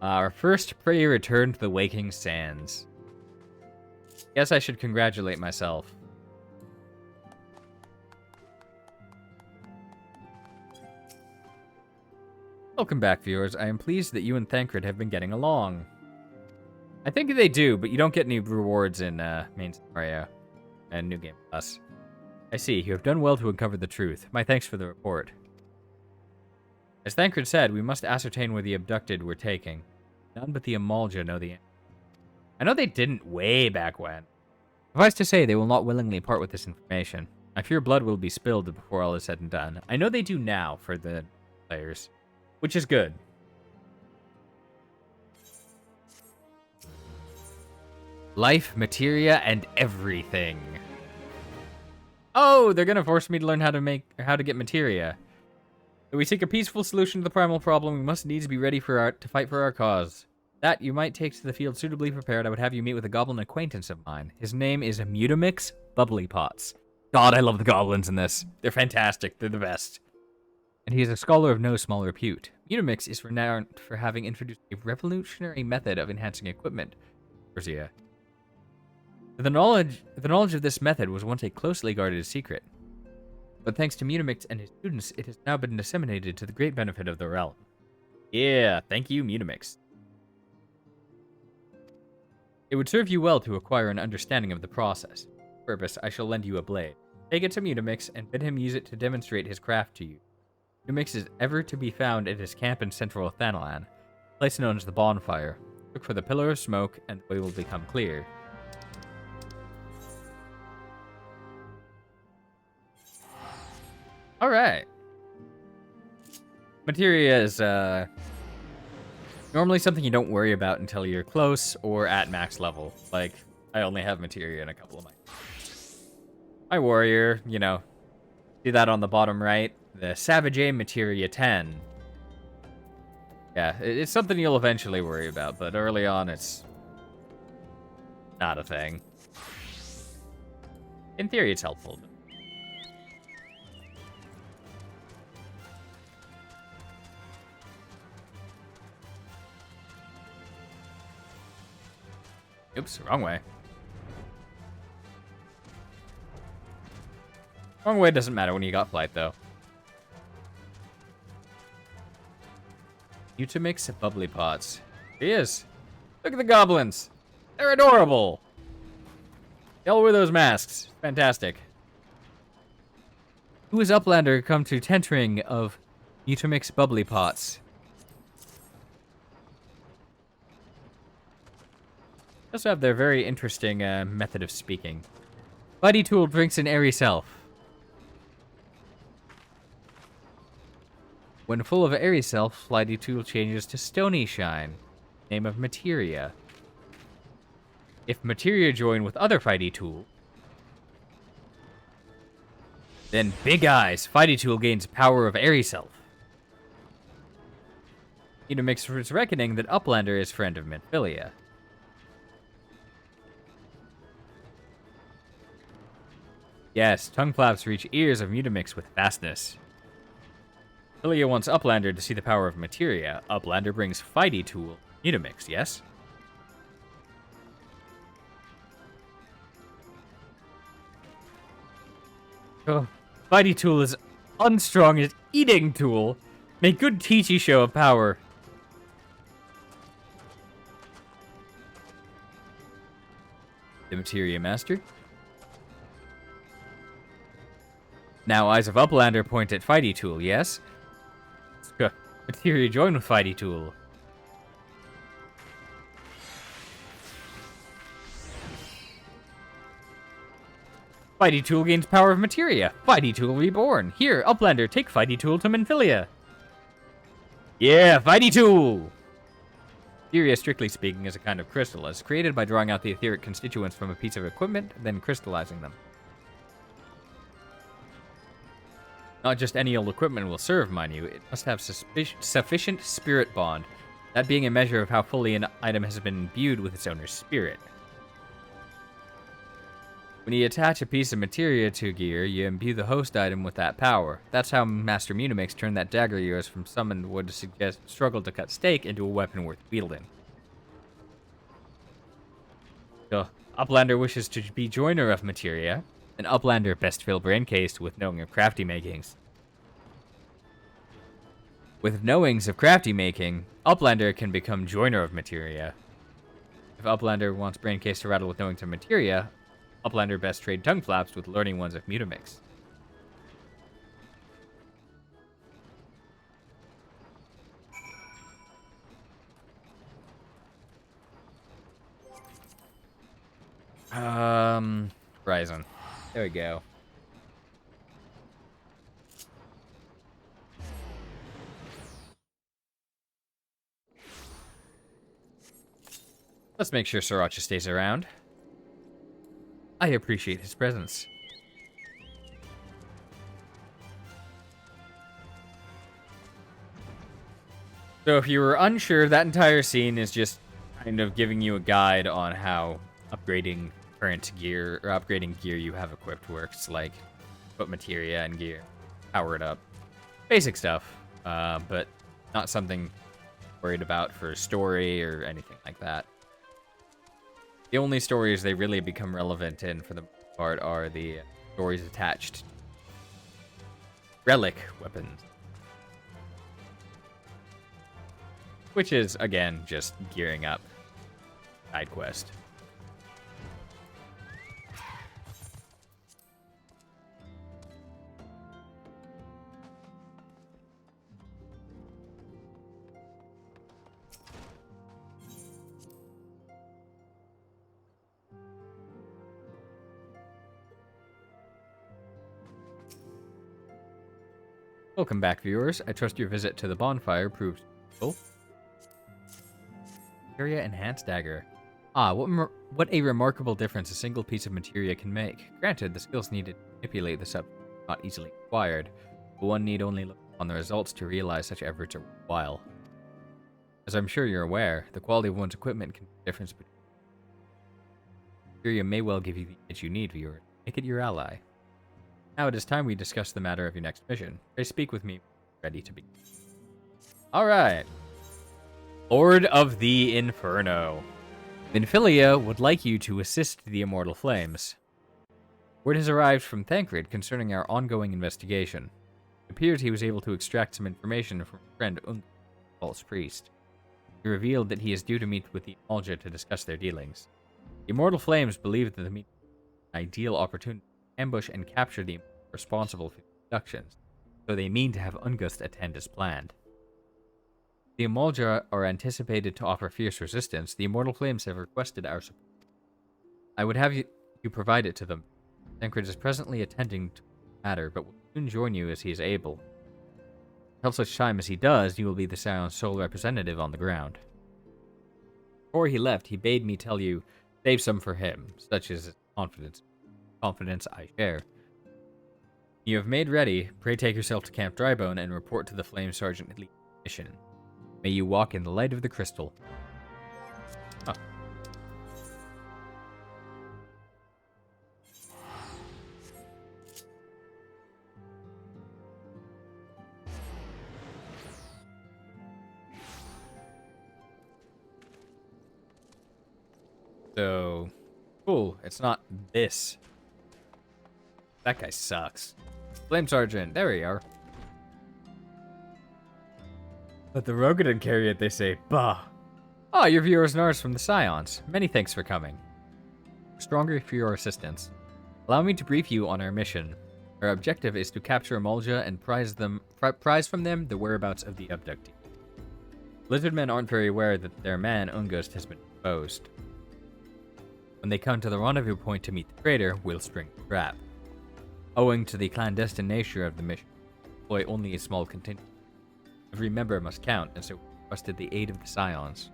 Our first pretty return to the Waking Sands. Guess I should congratulate myself. Welcome back, viewers. I am pleased that you and Thancred have been getting along. I think they do, but you don't get any rewards in main scenario and New Game Plus. I see. You have done well to uncover the truth. My thanks for the report. As Thancred said, we must ascertain where the abducted were taking. None but the Amalja know the answer. I know they didn't way back when. Suffice to say, they will not willingly part with this information. I fear blood will be spilled before all is said and done. I know they do now for the players, which is good. Life, materia, and everything. Oh, they're gonna force me to learn how to get materia. If we seek a peaceful solution to the primal problem, we must needs be ready to fight for our cause. That you might take to the field suitably prepared. I would have you meet with a goblin acquaintance of mine. His name is Mutamix Bubbly Pots. God, I love the goblins in this. They're fantastic. They're the best. And he is a scholar of no small repute. Mutamix is renowned for having introduced a revolutionary method of enhancing equipment. Persia. The knowledge of this method was once a closely guarded secret. But thanks to Mutamix and his students, it has now been disseminated to the great benefit of the realm. Yeah, thank you, Mutamix. It would serve you well to acquire an understanding of the process. For purpose, I shall lend you a blade. Take it to Mutamix and bid him use it to demonstrate his craft to you. Mutamix is ever to be found at his camp in central Athanalan, a place known as the Bonfire. Look for the Pillar of Smoke, and the way will become clear. Alright. Materia is, normally something you don't worry about until you're close or at max level. Like, I only have materia in a couple of my warrior, you know. See that on the bottom right? The Savage Aim Materia 10. Yeah, it's something you'll eventually worry about, but early on it's not a thing. In theory, it's helpful. Oops, wrong way. Wrong way doesn't matter when you got flight, though. Mutamix Bubbly Pots. He is. Look at the goblins. They're adorable. They all wear those masks. Fantastic. Who is Uplander come to tentering of Mutamix Bubbly Pots? They also have their very interesting method of speaking. Buddy Tool drinks an airy self. When full of airy self, Flighty Tool changes to Stony Shine, name of materia. If materia join with other Fighty Tool, then Big Eyes, Fighty Tool gains power of airy self. Mutamix is reckoning that Uplander is friend of Minfilia. Yes, tongue flaps reach ears of Mutamix with fastness. Minfilia wants Uplander to see the power of materia. Uplander brings Fighty Tool. Mutamix, yes? Oh, Fighty Tool is unstrong as Eating Tool. Make good teachy show of power. The Materia Master. Now eyes of Uplander point at Fighty Tool, yes? Materia join with Fighty Tool. Fighty Tool gains power of materia. Fighty Tool Reborn. Here, Uplander, take Fighty Tool to Minfilia. Yeah, Fighty Tool! Materia, strictly speaking, is a kind of crystal. It's created by drawing out the etheric constituents from a piece of equipment, then crystallizing them. Not just any old equipment will serve, mind you. It must have sufficient spirit bond, that being a measure of how fully an item has been imbued with its owner's spirit. When you attach a piece of materia to gear, you imbue the host item with that power. That's how Master Mutamix turned that dagger yours from summoned would suggest struggle to cut steak into a weapon worth wielding. So, Uplander wishes to be joiner of materia. An Uplander best fill brain cased with knowing of crafty makings. With knowings of crafty making, Uplander can become joiner of materia. If Uplander wants braincase to rattle with knowings of materia, Uplander best trade tongue flaps with learning ones of Mutamix. Horizon. There we go. Let's make sure Sriracha stays around. I appreciate his presence. So if you were unsure, that entire scene is just kind of giving you a guide on how upgrading current gear, or upgrading gear you have equipped works, like put materia and gear, power it up. Basic stuff, but not something worried about for story or anything like that. The only stories they really become relevant in, for the most part, are the stories attached to relic weapons. Which is, again, just gearing up side quest. Welcome back, viewers. I trust your visit to the bonfire proved useful. Materia Enhanced Dagger. Ah, what a remarkable difference a single piece of materia can make. Granted, the skills needed to manipulate the substance are not easily acquired, but one need only look on the results to realize such efforts are worthwhile. As I'm sure you're aware, the quality of one's equipment can make a difference between. Materia may well give you the edge you need, viewers. Make it your ally. Now it is time we discuss the matter of your next mission. Pray speak with me, ready to begin. Alright. Lord of the Inferno. Minfilia would like you to assist the Immortal Flames. Word has arrived from Thancred concerning our ongoing investigation. It appears he was able to extract some information from a friend Ung, false priest. He revealed that he is due to meet with the Alja to discuss their dealings. The Immortal Flames believe that the meeting is an ideal opportunity to ambush and capture the responsible for the abductions, so they mean to have Ungust attend as planned. The Amalja are anticipated to offer fierce resistance. The Immortal Flames have requested our support. I would have you provide it to them. Thancred is presently attending to the matter, but will soon join you as he is able. Until such time as he does, you will be the Scion's sole representative on the ground. Before he left, he bade me tell you, save some for him, such as his confidence. Confidence I share. You have made ready. Pray take yourself to Camp Drybone and report to the Flame Sergeant Lead mission. May you walk in the light of the crystal. Huh. So, cool. It's not this. That guy sucks. Flame Sergeant, there we are. But the Rogadin carry it, they say. Bah. Ah, your viewers Nars from the Scions. Many thanks for coming. Stronger for your assistance. Allow me to brief you on our mission. Our objective is to capture Amalja and prize from them the whereabouts of the abductee. Lizardmen aren't very aware that their man, Ungust, has been exposed. When they come to the rendezvous point to meet the traitor, we'll spring the trap. Owing to the clandestine nature of the mission, we employ only a small contingent. Every member must count, and so we requested the aid of the Scions.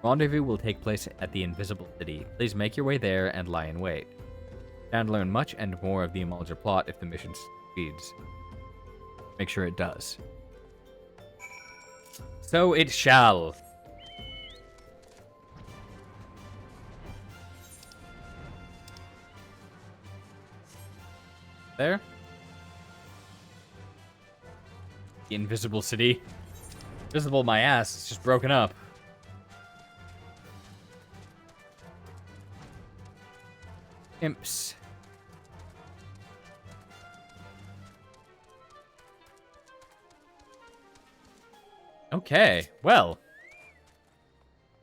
Rendezvous will take place at the Invisible City. Please make your way there and lie in wait. Stand to learn much and more of the Amalja plot if the mission succeeds. Make sure it does. So it shall. There. The Invisible City. Visible my ass, it's just broken up. Imps. Okay, well.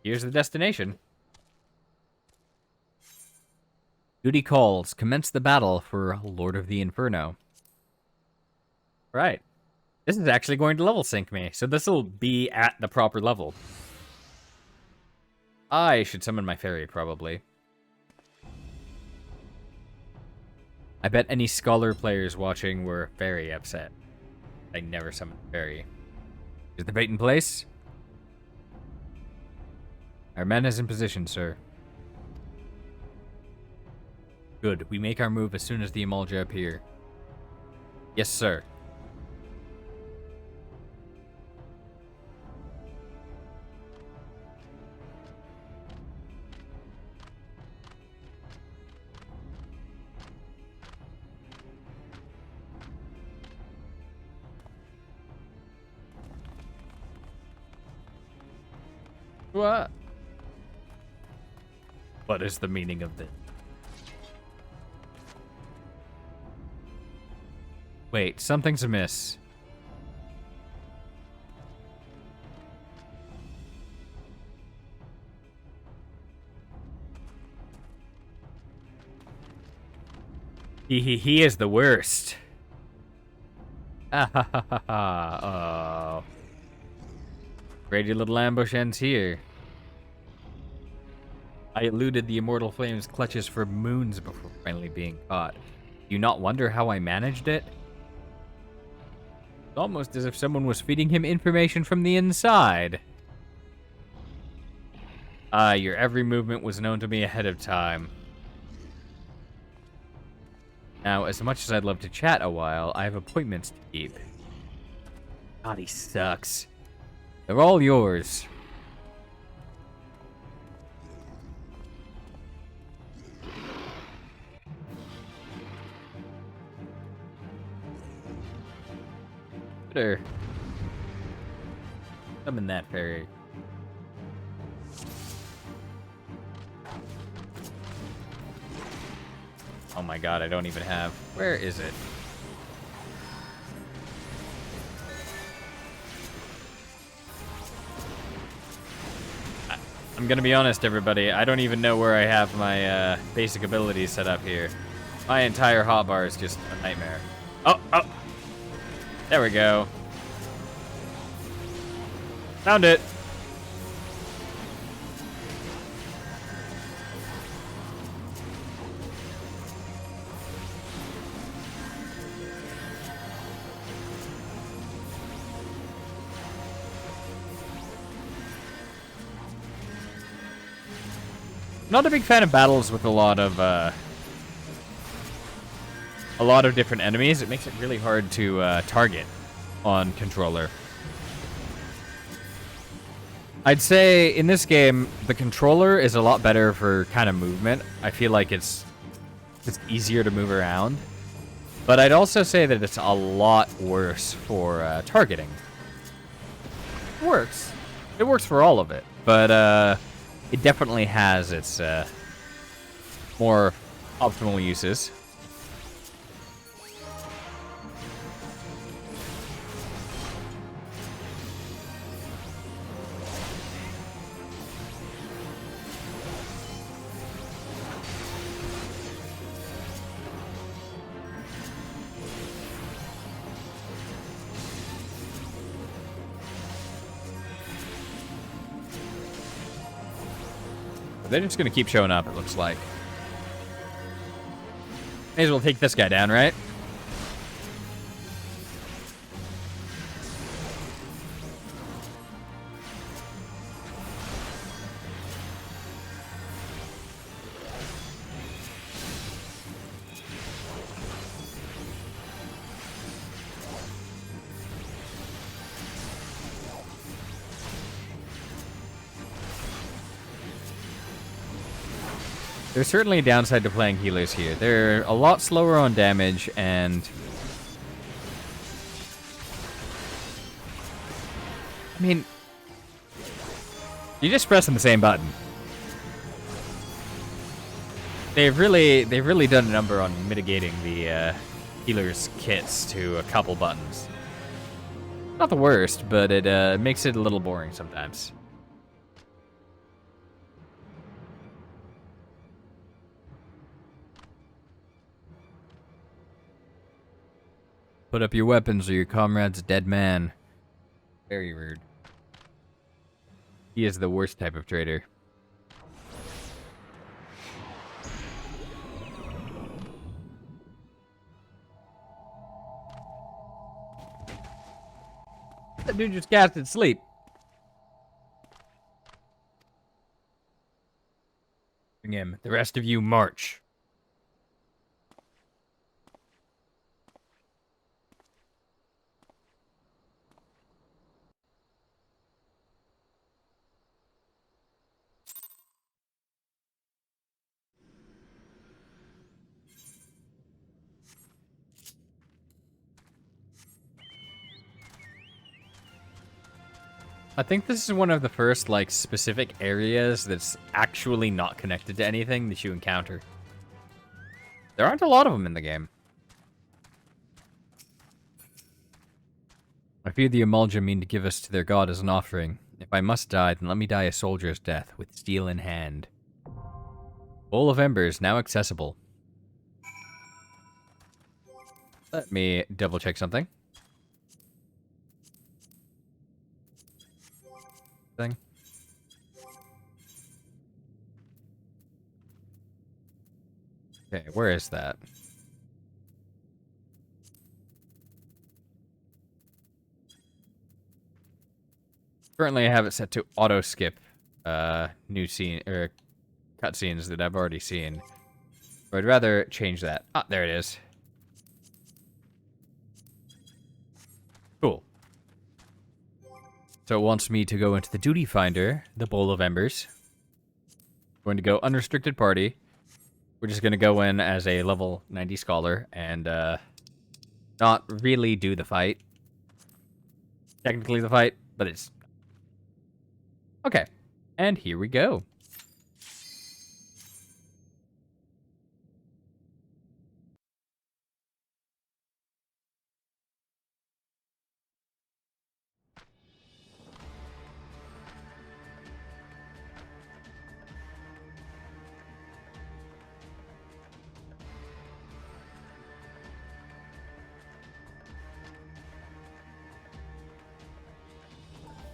Here's the destination. Duty calls. Commence the battle for Lord of the Inferno. Right. This is actually going to level sync me, so this will be at the proper level. I should summon my fairy, probably. I bet any Scholar players watching were very upset. I never summoned the fairy. Is the bait in place? Our man is in position, sir. Good. We make our move as soon as the Amalja appear. Yes, sir. What? What is the meaning of this? Wait, something's amiss. He is the worst. Ah ha ha ha ha. Oh. Grady little ambush ends here. I eluded the Immortal Flame's clutches for moons before finally being caught. Do you not wonder how I managed it? It's almost as if someone was feeding him information from the inside. Your every movement was known to me ahead of time. Now, as much as I'd love to chat a while, I have appointments to keep. God, he sucks. They're all yours. Better summon that fairy. Oh my god, I don't even have... Where is it? I'm gonna be honest, everybody. I don't even know where I have my basic abilities set up here. My entire hotbar is just a nightmare. Oh! There we go. Found it! Not a big fan of battles with a lot of different enemies. It makes it really hard to target on controller. I'd say in this game, the controller is a lot better for kind of movement. I feel like it's easier to move around. But I'd also say that it's a lot worse for targeting. It works. It works for all of it. But it definitely has its more optimal uses. They're just gonna keep showing up, it looks like. May as well take this guy down, right? There's certainly a downside to playing healers here. They're a lot slower on damage, and... I mean... You're just pressing the same button. They've really done a number on mitigating the healers' kits to a couple buttons. Not the worst, but it makes it a little boring sometimes. Put up your weapons or your comrade's a dead man. Very rude. He is the worst type of traitor. That dude just casted sleep. Bring him. The rest of you march. I think this is one of the first, like, specific areas that's actually not connected to anything that you encounter. There aren't a lot of them in the game. I fear the Amalja mean to give us to their god as an offering. If I must die, then let me die a soldier's death, with steel in hand. Bowl of Embers, now accessible. Let me double-check something. Okay, where is that? Currently, I have it set to auto-skip new scene or cutscenes that I've already seen. Or I'd rather change that. Ah, there it is. Cool. So it wants me to go into the duty finder, the Bowl of Embers. Going to go unrestricted party. We're just going to go in as a level 90 scholar and not really do the fight. Technically the fight, but it's... Okay. And here we go.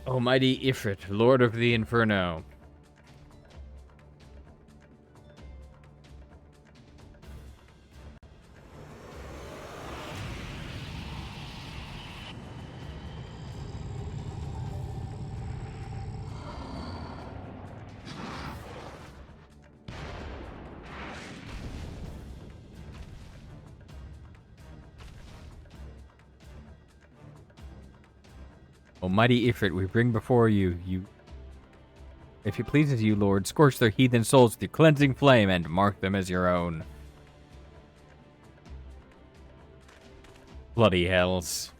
Almighty Ifrit, Lord of the Inferno. Almighty Ifrit, we bring before you, if it pleases you, Lord, scorch their heathen souls with your cleansing flame and mark them as your own. Bloody hells.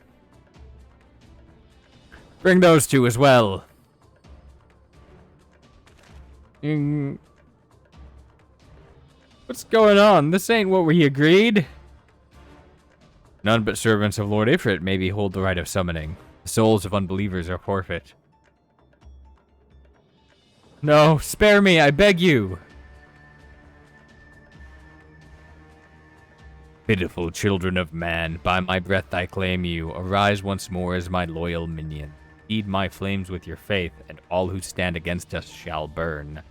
Bring those two as well. What's going on? This ain't what we agreed. None but servants of Lord Ifrit may behold the right of summoning. The souls of unbelievers are forfeit. No, spare me, I beg you. Pitiful children of man, by my breath I claim you. Arise once more as my loyal minion. Feed my flames with your faith, and all who stand against us shall burn.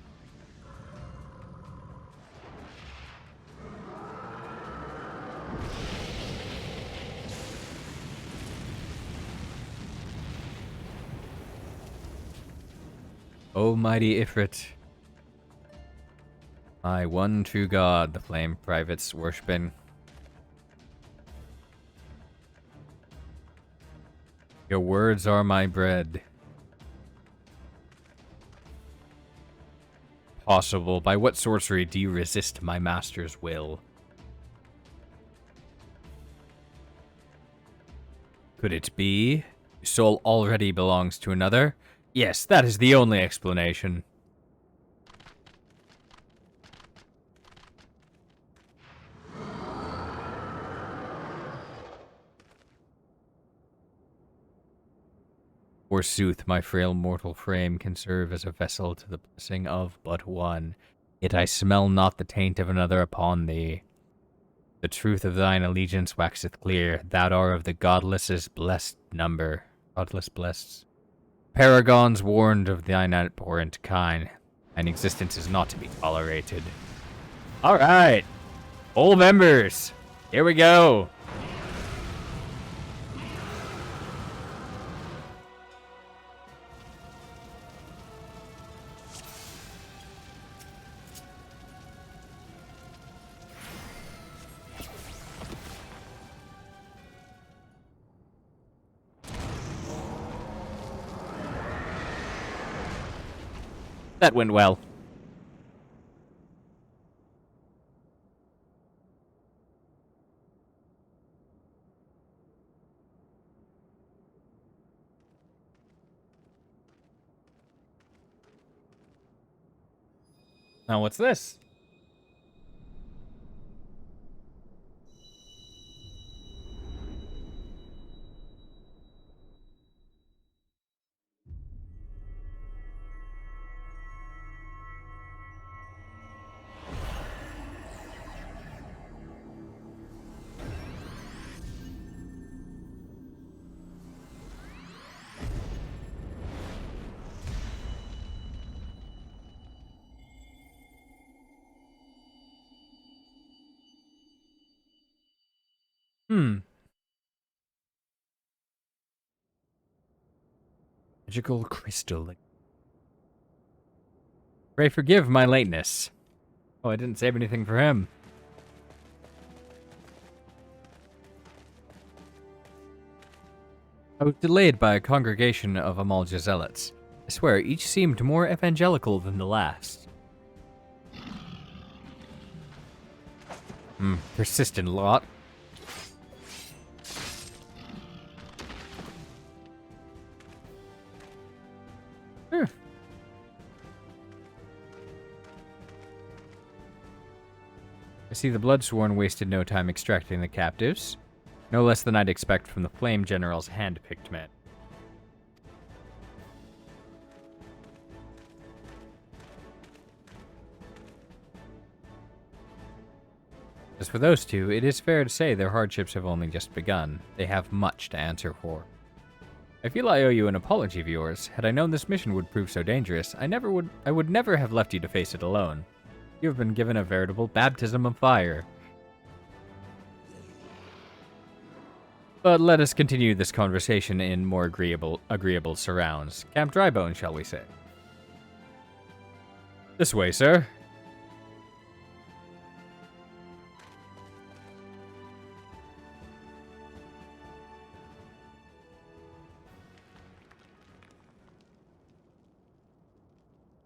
O mighty Ifrit, my one true god, the flame privates worshiping. Your words are my bread. Possible, by what sorcery do you resist my master's will? Could it be your soul already belongs to another? Yes, that is the only explanation. Forsooth, my frail mortal frame can serve as a vessel to the blessing of but one. Yet I smell not the taint of another upon thee. The truth of thine allegiance waxeth clear. Thou art of the godless's blessed number. Godless blessed. Paragons warned of thine abhorrent kind. Thine existence is not to be tolerated. Alright. All members. Here we go. That went well. Now what's this? Magical crystal. Pray forgive my lateness. Oh, I didn't save anything for him. I was delayed by a congregation of Amalja zealots. I swear, each seemed more evangelical than the last. Persistent lot. I see the Bloodsworn wasted no time extracting the captives. No less than I'd expect from the Flame General's hand-picked men. As for those two, it is fair to say their hardships have only just begun. They have much to answer for. I feel I owe you an apology of yours. Had I known this mission would prove so dangerous, I would never have left you to face it alone. You have been given a veritable baptism of fire. But let us continue this conversation in more agreeable surrounds. Camp Drybone, shall we say? This way, sir.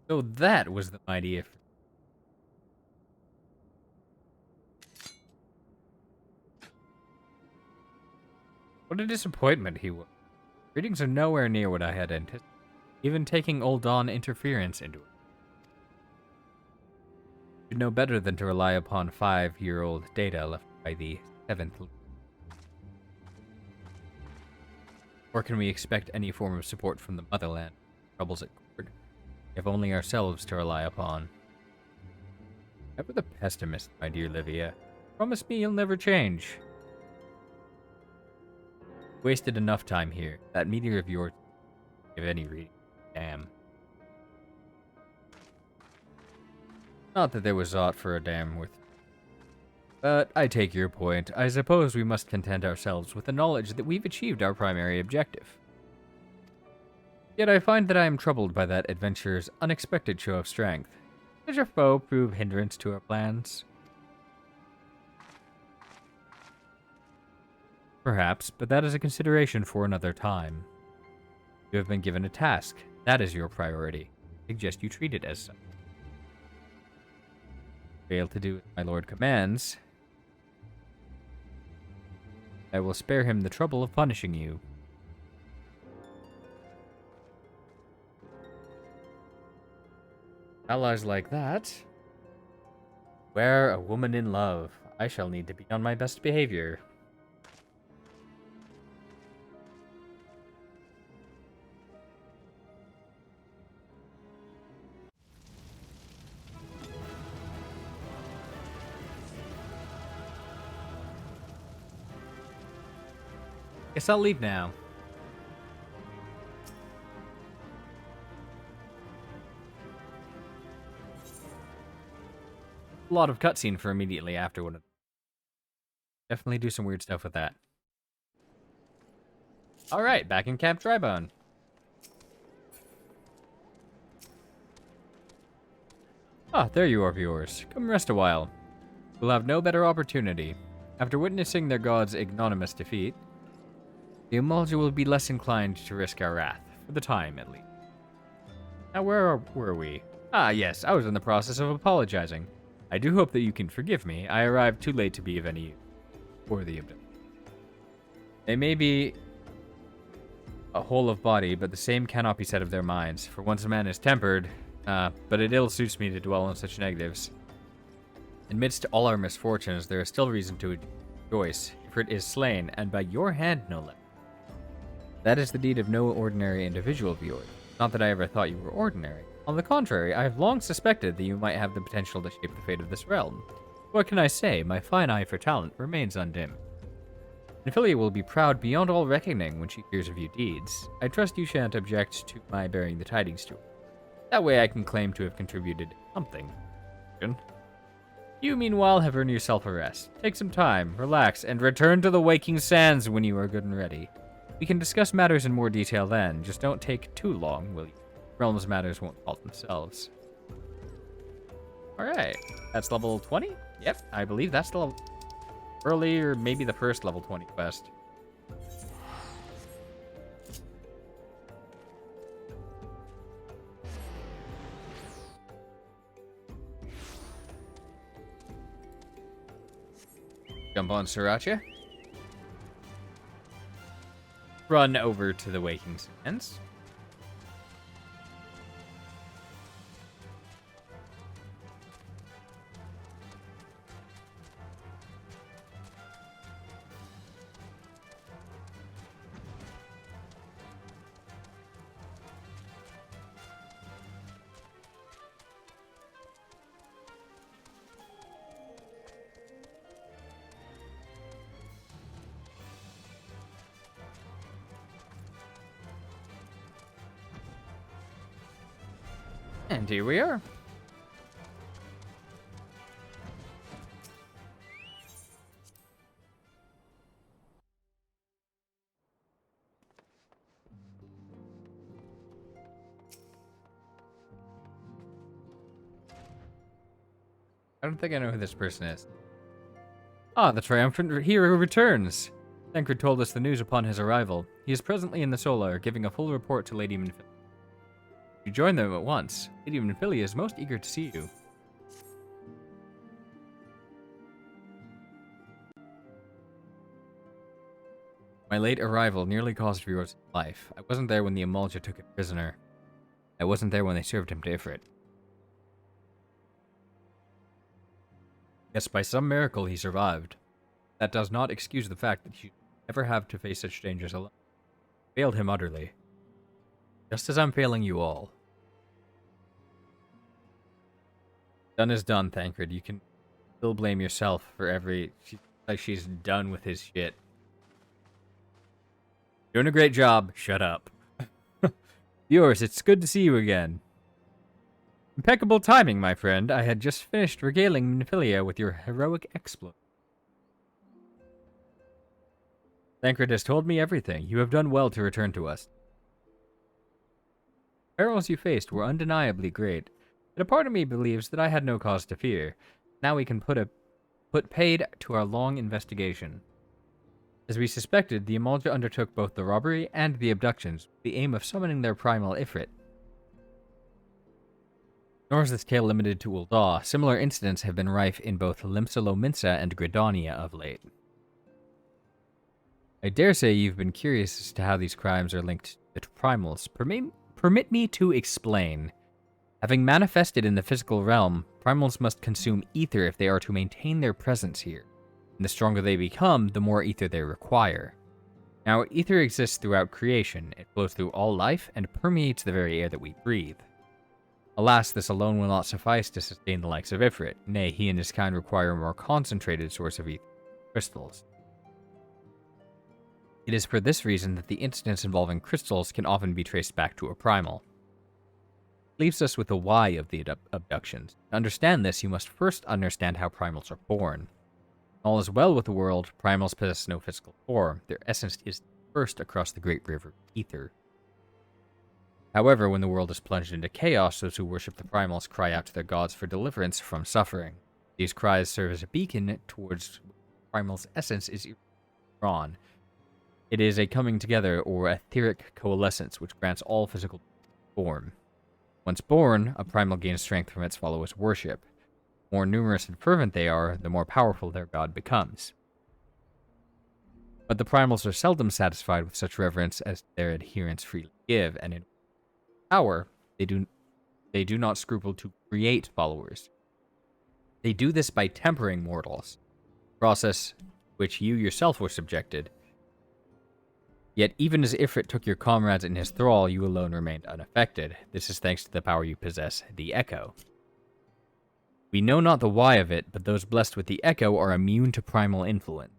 So that was the mighty if. What a disappointment he was. Readings are nowhere near what I had anticipated, even taking Old Dawn interference into it. You'd know better than to rely upon 5-year-old data left by the 7th. Or can we expect any form of support from the motherland? Troubles at court. We have only ourselves to rely upon. Ever the pessimist, my dear Livia. Promise me you'll never change. Wasted enough time here. That meteor of yours, give any reading. Damn. Not that there was aught for a damn worth. But I take your point. I suppose we must content ourselves with the knowledge that we've achieved our primary objective. Yet I find that I am troubled by that adventurer's unexpected show of strength. Does your foe prove hindrance to our plans? Perhaps, but that is a consideration for another time. You have been given a task. That is your priority. I suggest you treat it as such. Fail to do as my lord commands, I will spare him the trouble of punishing you. Allies like that. Where a woman in love. I shall need to be on my best behavior. Guess I'll leave now. A lot of cutscene for immediately afterward. Definitely do some weird stuff with that. Alright, back in Camp Drybone. Ah, there you are, viewers. Come rest a while. We'll have no better opportunity. After witnessing their god's ignominious defeat, the Emulja will be less inclined to risk our wrath, for the time at least. Now where were we? Ah yes, I was in the process of apologizing. I do hope that you can forgive me. I arrived too late to be of any use. Or the abduction. They may be a whole of body, but the same cannot be said of their minds. For once a man is tempered, but it ill suits me to dwell on such negatives. Amidst all our misfortunes, there is still reason to rejoice, for it is slain, and by your hand, no less. That is the deed of no ordinary individual, viewer. Not that I ever thought you were ordinary. On the contrary, I have long suspected that you might have the potential to shape the fate of this realm. What can I say? My fine eye for talent remains undimmed. Minfilia will be proud beyond all reckoning when she hears of your deeds. I trust you shan't object to my bearing the tidings to her. That way I can claim to have contributed something. You, meanwhile, have earned yourself a rest. Take some time, relax, and return to the waking sands when you are good and ready. We can discuss matters in more detail then. Just don't take too long, will you? Realms matters won't halt themselves. Alright, that's level 20? Yep, I believe that's the level... early, or maybe the first level 20 quest. Jump on Sriracha. Run over to the Waking Sands. And here we are. I don't think I know who this person is. Ah, the triumphant hero returns. Thancred told us the news upon his arrival. He is presently in the Solar, giving a full report to Lady Minfilia. You join them at once. Lady Minfilia is most eager to see you. My late arrival nearly cost Vior's life. I wasn't there when the Emulja took him prisoner. I wasn't there when they served him to Ifrit. Yes, by some miracle he survived. That does not excuse the fact that you ever have to face such dangers alone. Failed him utterly. Just as I'm failing you all. Done is done, Thancred. You can still blame yourself for every... like she's done with his shit. Doing a great job. Shut up. Yours, it's good to see you again. Impeccable timing, my friend. I had just finished regaling Minfilia with your heroic exploit. Thancred has told me everything. You have done well to return to us. The perils you faced were undeniably great, but a part of me believes that I had no cause to fear. Now we can put paid to our long investigation. As we suspected, the Emulja undertook both the robbery and the abductions with the aim of summoning their primal Ifrit. Nor is this tale limited to Ul'dah. Similar incidents have been rife in both Limsa-Lominsa and Gridania of late. I dare say you've been curious as to how these crimes are linked to primals. Permit me to explain. Having manifested in the physical realm, primals must consume ether if they are to maintain their presence here. And the stronger they become, the more ether they require. Now, ether exists throughout creation. It flows through all life and permeates the very air that we breathe. Alas, this alone will not suffice to sustain the likes of Ifrit. Nay, he and his kind require a more concentrated source of ether, crystals. It is for this reason that the incidents involving crystals can often be traced back to a primal. It leaves us with the why of the abductions. To understand this, you must first understand how primals are born. All is well with the world, primals possess no physical form. Their essence is dispersed across the great river Ether. However, when the world is plunged into chaos, those who worship the primals cry out to their gods for deliverance from suffering. These cries serve as a beacon towards primal's essence is drawn. It is a coming together or etheric coalescence which grants all physical form. Once born, a primal gains strength from its followers' worship. The more numerous and fervent they are, the more powerful their god becomes. But the primals are seldom satisfied with such reverence as their adherents freely give, and in power, they do not scruple to create followers. They do this by tempering mortals, a process which you yourself were subjected. Yet even as Ifrit took your comrades in his thrall, you alone remained unaffected. This is thanks to the power you possess, the Echo. We know not the why of it, but those blessed with the Echo are immune to primal influence.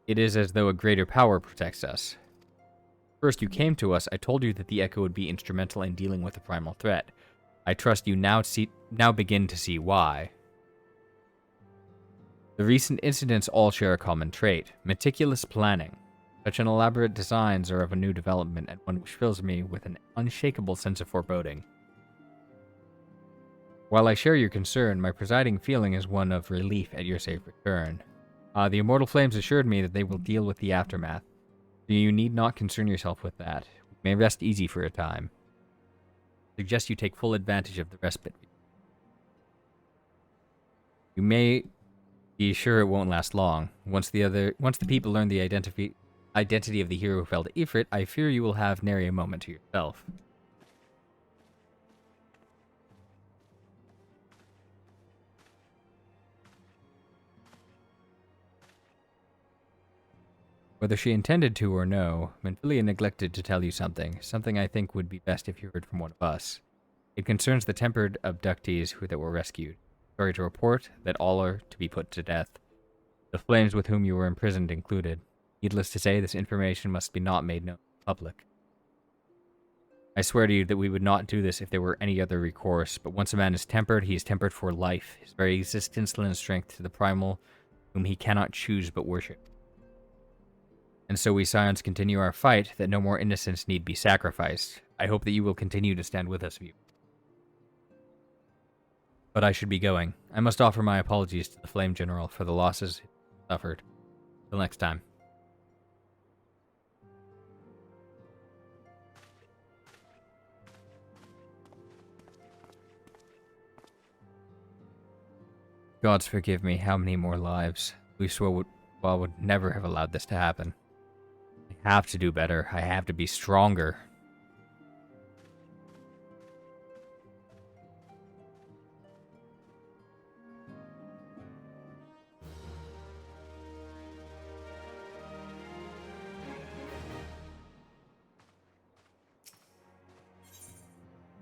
It is as though a greater power protects us. First you came to us, I told you that the Echo would be instrumental in dealing with the primal threat. I trust you now begin to see why. The recent incidents all share a common trait, meticulous planning. Such an elaborate designs are of a new development and one which fills me with an unshakable sense of foreboding. While I share your concern, my presiding feeling is one of relief at your safe return. The Immortal Flames assured me that they will deal with the aftermath, so you need not concern yourself with that. You may rest easy for a time. I suggest you take full advantage of the respite. You may be sure it won't last long. Once the people learn the identity of the hero who fell to Ifrit, I fear you will have nary a moment to yourself. Whether she intended to or no, Minfilia neglected to tell you something I think would be best if you heard from one of us. It concerns the tempered abductees that were rescued. Sorry to report that all are to be put to death. The flames with whom you were imprisoned included. Needless to say, this information must be not made known to the public. I swear to you that we would not do this if there were any other recourse, but once a man is tempered, he is tempered for life. His very existence lends strength to the primal, whom he cannot choose but worship. And so we Scions continue our fight, that no more innocents need be sacrificed. I hope that you will continue to stand with us, viewer. But I should be going. I must offer my apologies to the Flame General for the losses he suffered. Till next time. Gods forgive me, how many more lives? We swore would never have allowed this to happen. I have to do better. I have to be stronger.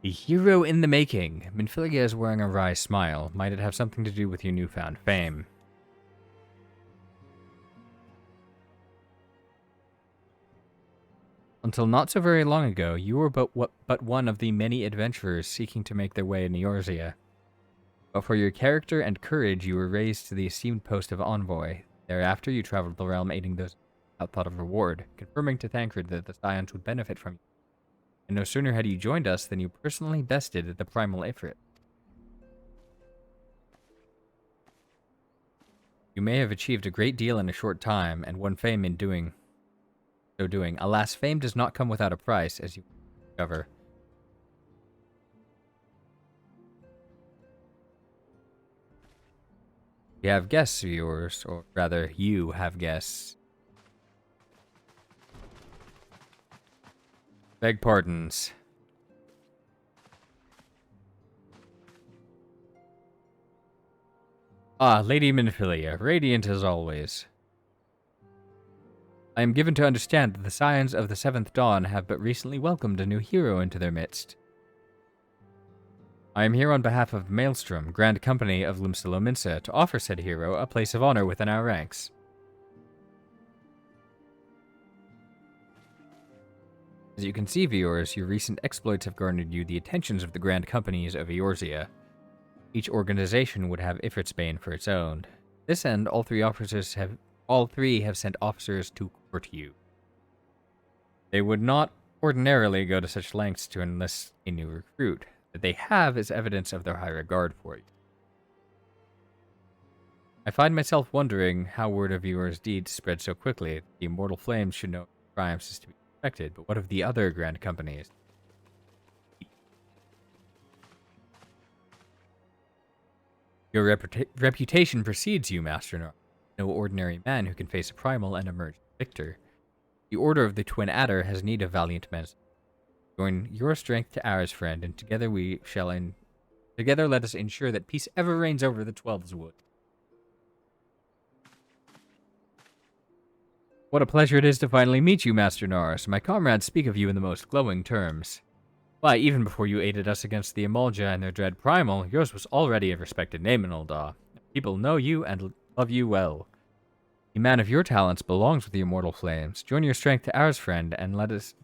The hero in the making. Minfilia is wearing a wry smile. Might it have something to do with your newfound fame? Until not so very long ago, you were but one of the many adventurers seeking to make their way in Eorzea. But for your character and courage, you were raised to the esteemed post of envoy. Thereafter, you traveled the realm aiding those without thought of reward, confirming to Thancred that the Scions would benefit from you. And no sooner had you joined us than you personally bested the primal Ifrit. You may have achieved a great deal in a short time, and won fame in so doing. Alas, fame does not come without a price, as you discover. We have guests of yours, or rather, you have guests. Beg pardons. Ah, Lady Minfilia, radiant as always. I am given to understand that the Scions of the Seventh Dawn have but recently welcomed a new hero into their midst. I am here on behalf of Maelstrom, Grand Company of Lumsalominsa, to offer said hero a place of honor within our ranks. As you can see, viewers, your recent exploits have garnered you the attentions of the grand companies of Eorzea. Each organization would have Ifritsbane for its own. To this end, all three have sent officers to court you. They would not ordinarily go to such lengths to enlist a new recruit. That they have is evidence of their high regard for you. I find myself wondering how word of yours deeds spread so quickly. The immortal flames should know triumphs is to be expected, but what of the other grand companies? Your reputation precedes you, Master Nar. No ordinary man who can face a primal and emerge victor. The Order of the Twin Adder has need of valiant men. Join your strength to ours, friend, and together together let us ensure that peace ever reigns over the Twelves Wood. What a pleasure it is to finally meet you, Master Norris. My comrades speak of you in the most glowing terms. Why, even before you aided us against the Emolja and their dread primal, yours was already a respected name in Ul'dah. People know you and love you well. A man of your talents belongs with the immortal flames. Join your strength to ours, friend, and let us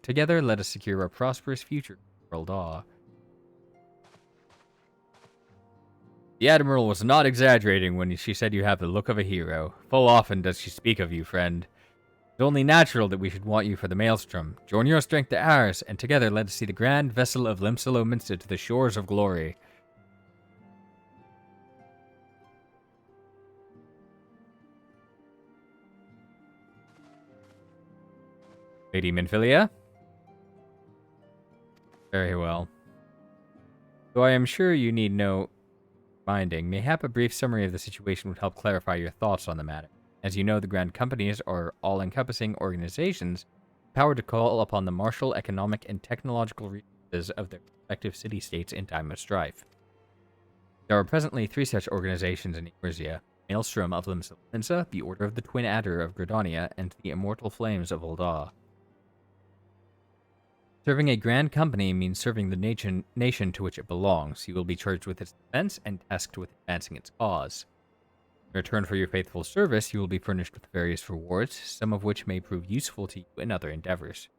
secure a prosperous future for Ul'dah. The Admiral was not exaggerating when she said you have the look of a hero. Full often does she speak of you, friend. It's only natural that we should want you for the Maelstrom. Join your strength to ours, and together let us see the grand vessel of Limsalo Minster to the shores of glory. Lady Minfilia? Very well. Though I am sure you need no reminding, mayhap a brief summary of the situation would help clarify your thoughts on the matter. As you know, the grand companies are all-encompassing organizations empowered to call upon the martial, economic, and technological resources of their respective city-states in time of strife. There are presently 3 such organizations in Eorzea: Maelstrom of Limsa, the Order of the Twin Adder of Gridania, and the Immortal Flames of Ul'dah. Serving a grand company means serving the nation to which it belongs. You will be charged with its defense and tasked with advancing its cause. In return for your faithful service, you will be furnished with various rewards, some of which may prove useful to you in other endeavors.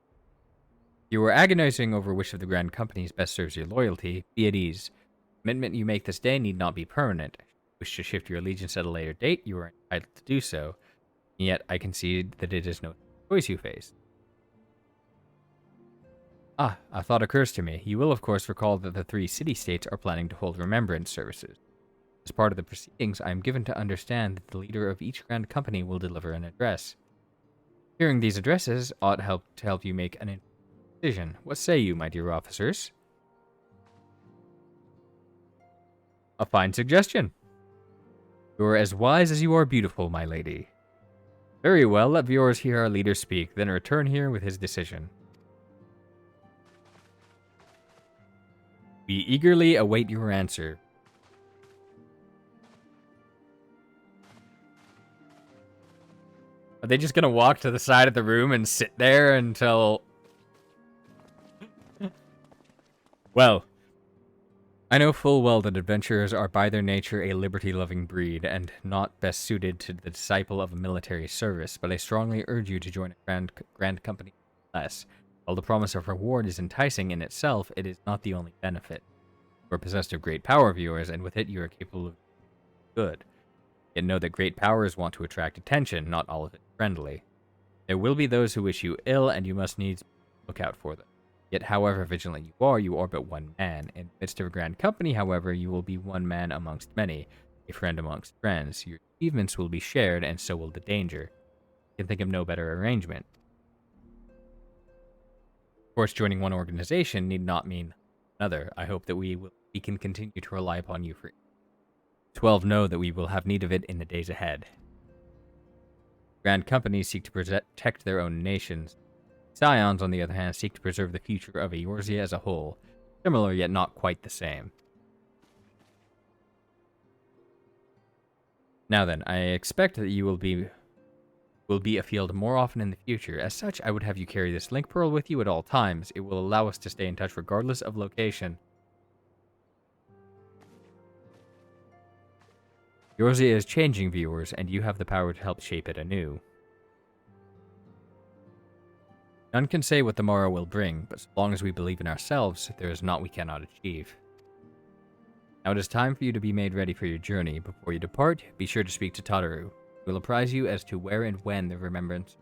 You are agonizing over which of the grand companies best serves your loyalty. Be at ease. The commitment you make this day need not be permanent. If you wish to shift your allegiance at a later date, you are entitled to do so. And yet, I concede that it is no choice you face. A thought occurs to me. You will, of course, recall that the 3 city-states are planning to hold remembrance services. As part of the proceedings, I am given to understand that the leader of each grand company will deliver an address. Hearing these addresses ought to help you make an decision. What say you, my dear officers? A fine suggestion. You are as wise as you are beautiful, my lady. Very well, let viewers hear our leader speak, then return here with his decision. We eagerly await your answer. Are they just gonna walk to the side of the room and sit there until... Well, I know full well that adventurers are by their nature a liberty-loving breed, and not best suited to the disciple of a military service, but I strongly urge you to join a grand company less. While the promise of reward is enticing in itself, it is not the only benefit. You are possessed of great power, viewers, and with it you are capable of good. Yet know that great powers want to attract attention, not all of it friendly. There will be those who wish you ill, and you must needs look out for them. Yet however vigilant you are but one man. In the midst of a grand company, however, you will be one man amongst many, a friend amongst friends. Your achievements will be shared, and so will the danger. You can think of no better arrangement. Of course, joining one organization need not mean another. I hope that we can continue to rely upon you for 12 know that we will have need of it in the days ahead. Grand companies seek to protect their own nations. Scions, on the other hand, seek to preserve the future of Eorzea as a whole. Similar, yet not quite the same. Now then, I expect that you will be afield more often in the future. As such, I would have you carry this link pearl with you at all times. It will allow us to stay in touch regardless of location. Eorzea is changing, viewers, and you have the power to help shape it anew. None can say what the morrow will bring, but so long as we believe in ourselves, there is naught we cannot achieve. Now it is time for you to be made ready for your journey. Before you depart, be sure to speak to Tataru. He will apprise you as to where and when the remembrance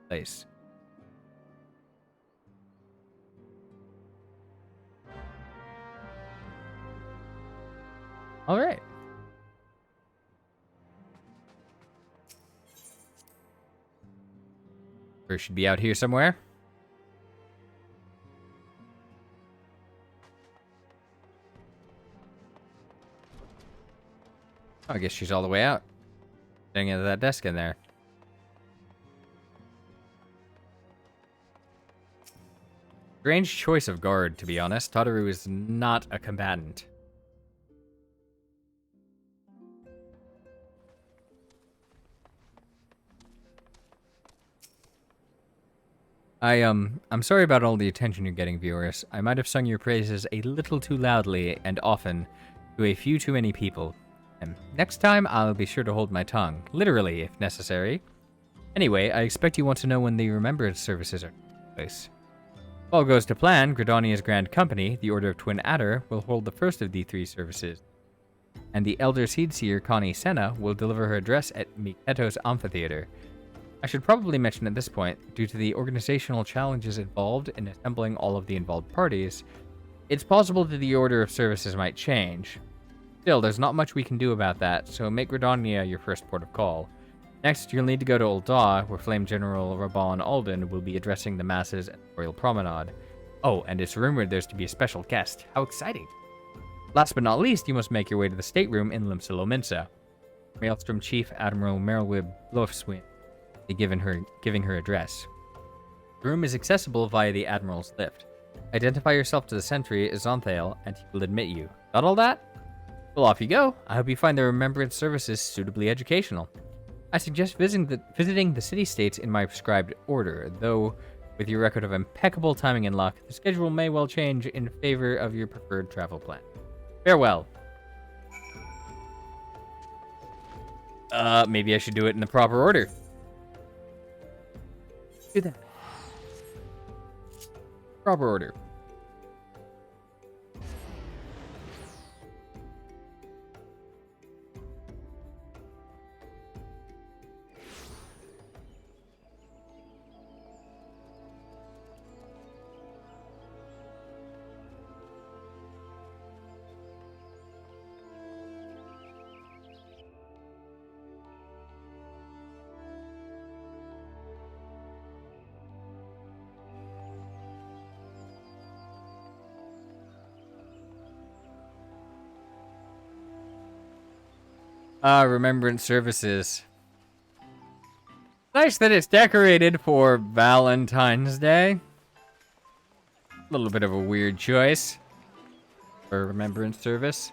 takes place. Alright. Or should be out here somewhere. Oh, I guess she's all the way out. Sitting at that desk in there. Strange choice of guard, to be honest. Tataru is not a combatant. I'm sorry about all the attention you're getting, viewers. I might have sung your praises a little too loudly and often to a few too many people. Next time, I'll be sure to hold my tongue, literally, if necessary. Anyway, I expect you want to know when the remembrance services are taking place. If all goes to plan, Gridania's Grand Company, the Order of Twin Adder, will hold the first of the 3 services, and the Elder Seedseer Connie Senna will deliver her address at Miketo's Amphitheater. I should probably mention at this point, due to the organizational challenges involved in assembling all of the involved parties, it's possible that the order of services might change. Still, there's not much we can do about that, so make Gridania your first port of call. Next, you'll need to go to Ul'dah, where Flame General Reborn Alden will be addressing the masses at the Royal Promenade. Oh, and it's rumored there's to be a special guest. How exciting! Last but not least, you must make your way to the stateroom in Limsa Lominsa. Maelstrom Chief Admiral Merylwib Loafswin giving her address. The room is accessible via the Admiral's lift. Identify yourself to the sentry, Zonthale, and he will admit you. Got all that? Well, off you go. I hope you find the remembrance services suitably educational. I suggest visiting the city-states in my prescribed order, though with your record of impeccable timing and luck, the schedule may well change in favor of your preferred travel plan. Farewell. Maybe I should do it in the proper order. Do that. Proper order. Remembrance services. Nice that it's decorated for Valentine's Day. A little bit of a weird choice for remembrance service.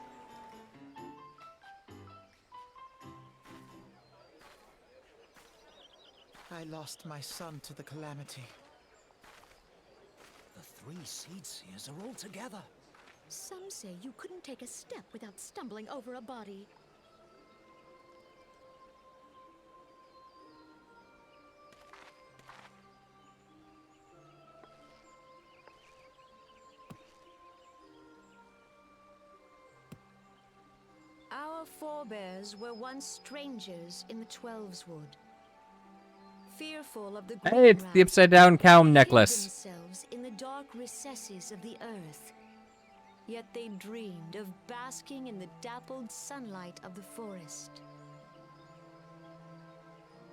I lost my son to the calamity. The 3 Seedseers are all together. Some say you couldn't take a step without stumbling over a body. Our forebears were once strangers in the Twelveswood. Fearful of the Hey, it's the upside-down cow necklace. themselves in the dark recesses of the earth. Yet they dreamed of basking in the dappled sunlight of the forest.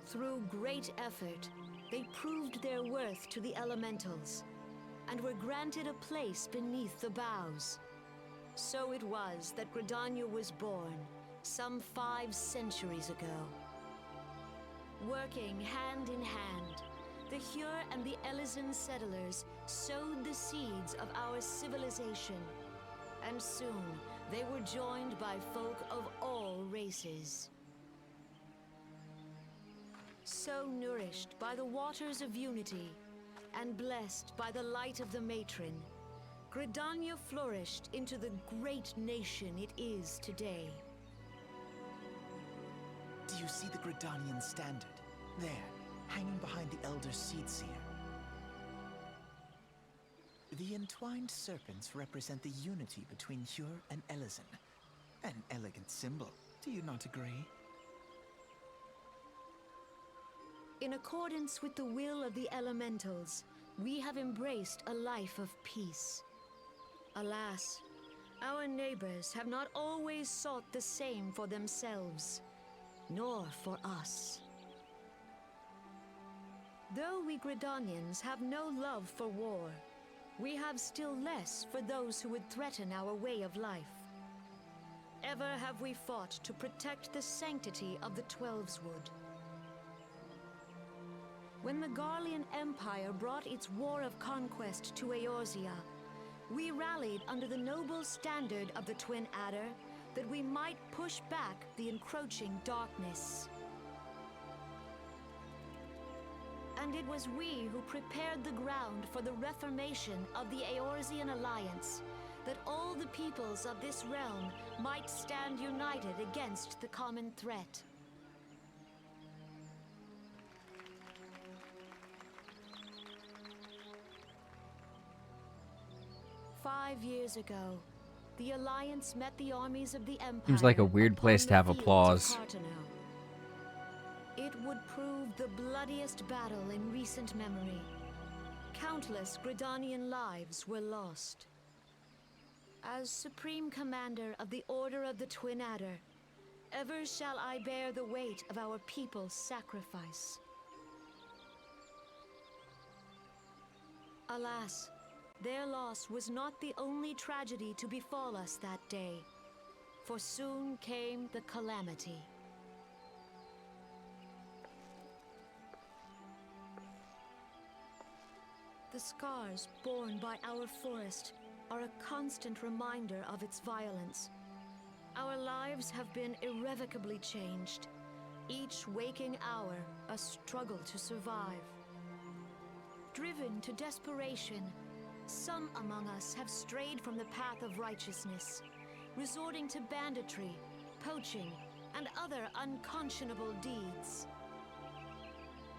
Through great effort, they proved their worth to the elementals, and were granted a place beneath the boughs. So it was that Gridania was born, some 5 centuries ago. Working hand in hand, the Hyur and the Elysian settlers sowed the seeds of our civilization, and soon they were joined by folk of all races. So nourished by the waters of unity, and blessed by the light of the matron, Gridania flourished into the great nation it is today. Do you see the Gridanian standard? There, hanging behind the Elder Seedseer. The entwined serpents represent the unity between Hyur and Elysin. An elegant symbol, do you not agree? In accordance with the will of the elementals, we have embraced a life of peace. Alas, our neighbors have not always sought the same for themselves, nor for us. Though we Gridanians have no love for war, we have still less for those who would threaten our way of life. Ever have we fought to protect the sanctity of the Twelveswood. When the Garlean Empire brought its war of conquest to Eorzea, we rallied under the noble standard of the Twin Adder that we might push back the encroaching darkness. And it was we who prepared the ground for the reformation of the Eorzean Alliance, that all the peoples of this realm might stand united against the common threat. "5 years ago, the Alliance met the armies of the Empire. Seems like a weird upon place to the have fields of applause. Carteneau. It would prove the bloodiest battle in recent memory. Countless Gridanian lives were lost. As Supreme Commander of the Order of the Twin Adder, ever shall I bear the weight of our people's sacrifice. Alas, their loss was not the only tragedy to befall us that day, for soon came the calamity. The scars borne by our forest are a constant reminder of its violence. Our lives have been irrevocably changed, each waking hour a struggle to survive. Driven to desperation, some among us have strayed from the path of righteousness, resorting to banditry, poaching, and other unconscionable deeds.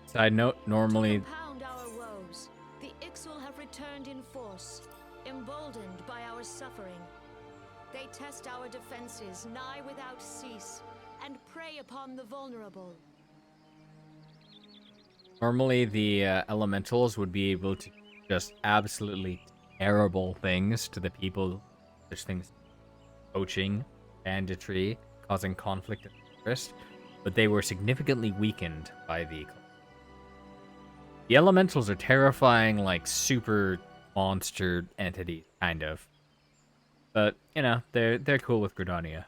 Side note, normally To compound our woes, the Ixal have returned in force, emboldened by our suffering. They test our defenses nigh without cease, and prey upon the vulnerable. normally the elementals would be able to just absolutely terrible things to the people. Such things, poaching, banditry, causing conflict of interest, but they were significantly weakened by the eclipse. The elementals are terrifying, like super monster entities, kind of. But you know, they're cool with Gridania.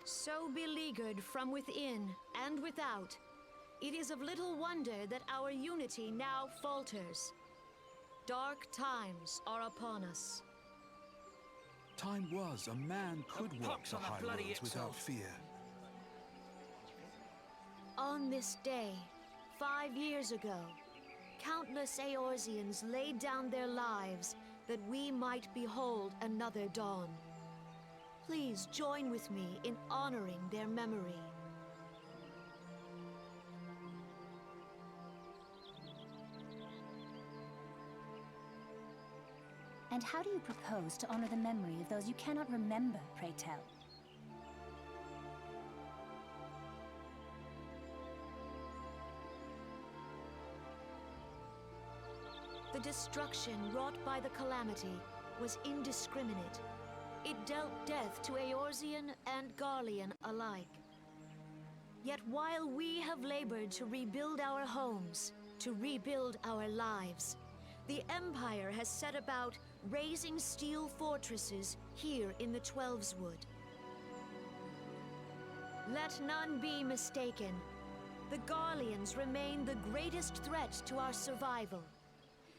So beleaguered from within and without, it is of little wonder that our unity now falters. Dark times are upon us. Time was a man could walk the high roads without fear. On this day, 5 years ago, countless Eorzeans laid down their lives that we might behold another dawn. Please join with me in honoring their memory. And how do you propose to honor the memory of those you cannot remember, pray tell? The destruction wrought by the calamity was indiscriminate. It dealt death to Eorzean and Garlean alike. Yet while we have labored to rebuild our homes, to rebuild our lives, the Empire has set about raising steel fortresses here in the Twelveswood. Let none be mistaken. The Garleans remain the greatest threat to our survival.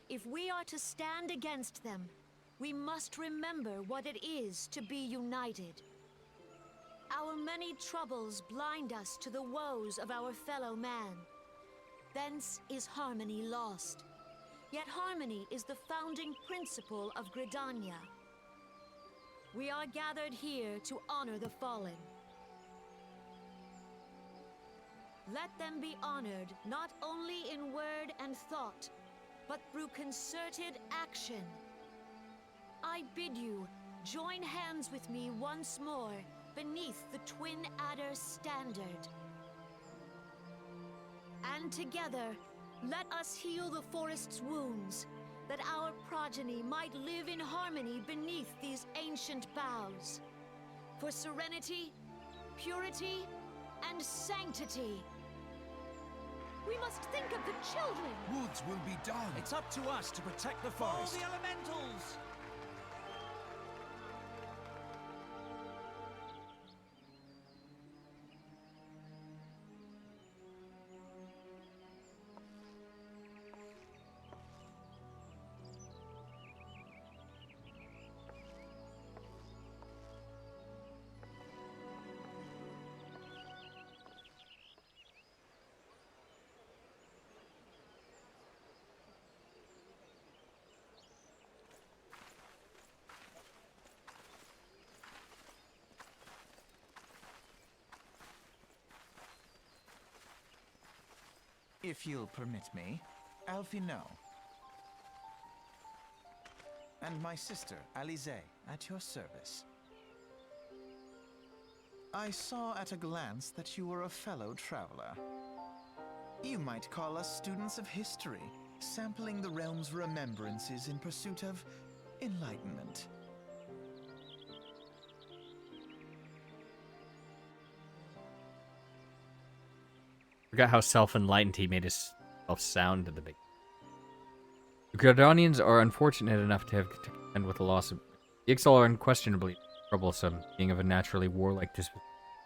If we are to stand against them, we must remember what it is to be united. Our many troubles blind us to the woes of our fellow man. Thence is harmony lost. Yet harmony is the founding principle of Gridania. We are gathered here to honor the fallen. Let them be honored not only in word and thought, but through concerted action. I bid you join hands with me once more beneath the Twin Adder's standard. And together, let us heal the forest's wounds, that our progeny might live in harmony beneath these ancient boughs. For serenity, purity, and sanctity. We must think of the children! Woods will be done. It's up to us to protect the All forest. the elementals! If you'll permit me, Alfie no. And my sister, Alize, at your service. I saw at a glance that you were a fellow traveler. You might call us students of history, sampling the realm's remembrances in pursuit of enlightenment. Forgot how self-enlightened he made himself sound at the beginning. The Gradonians are unfortunate enough to have to contend with the loss of... The Ixal are unquestionably troublesome, being of a naturally warlike disposition,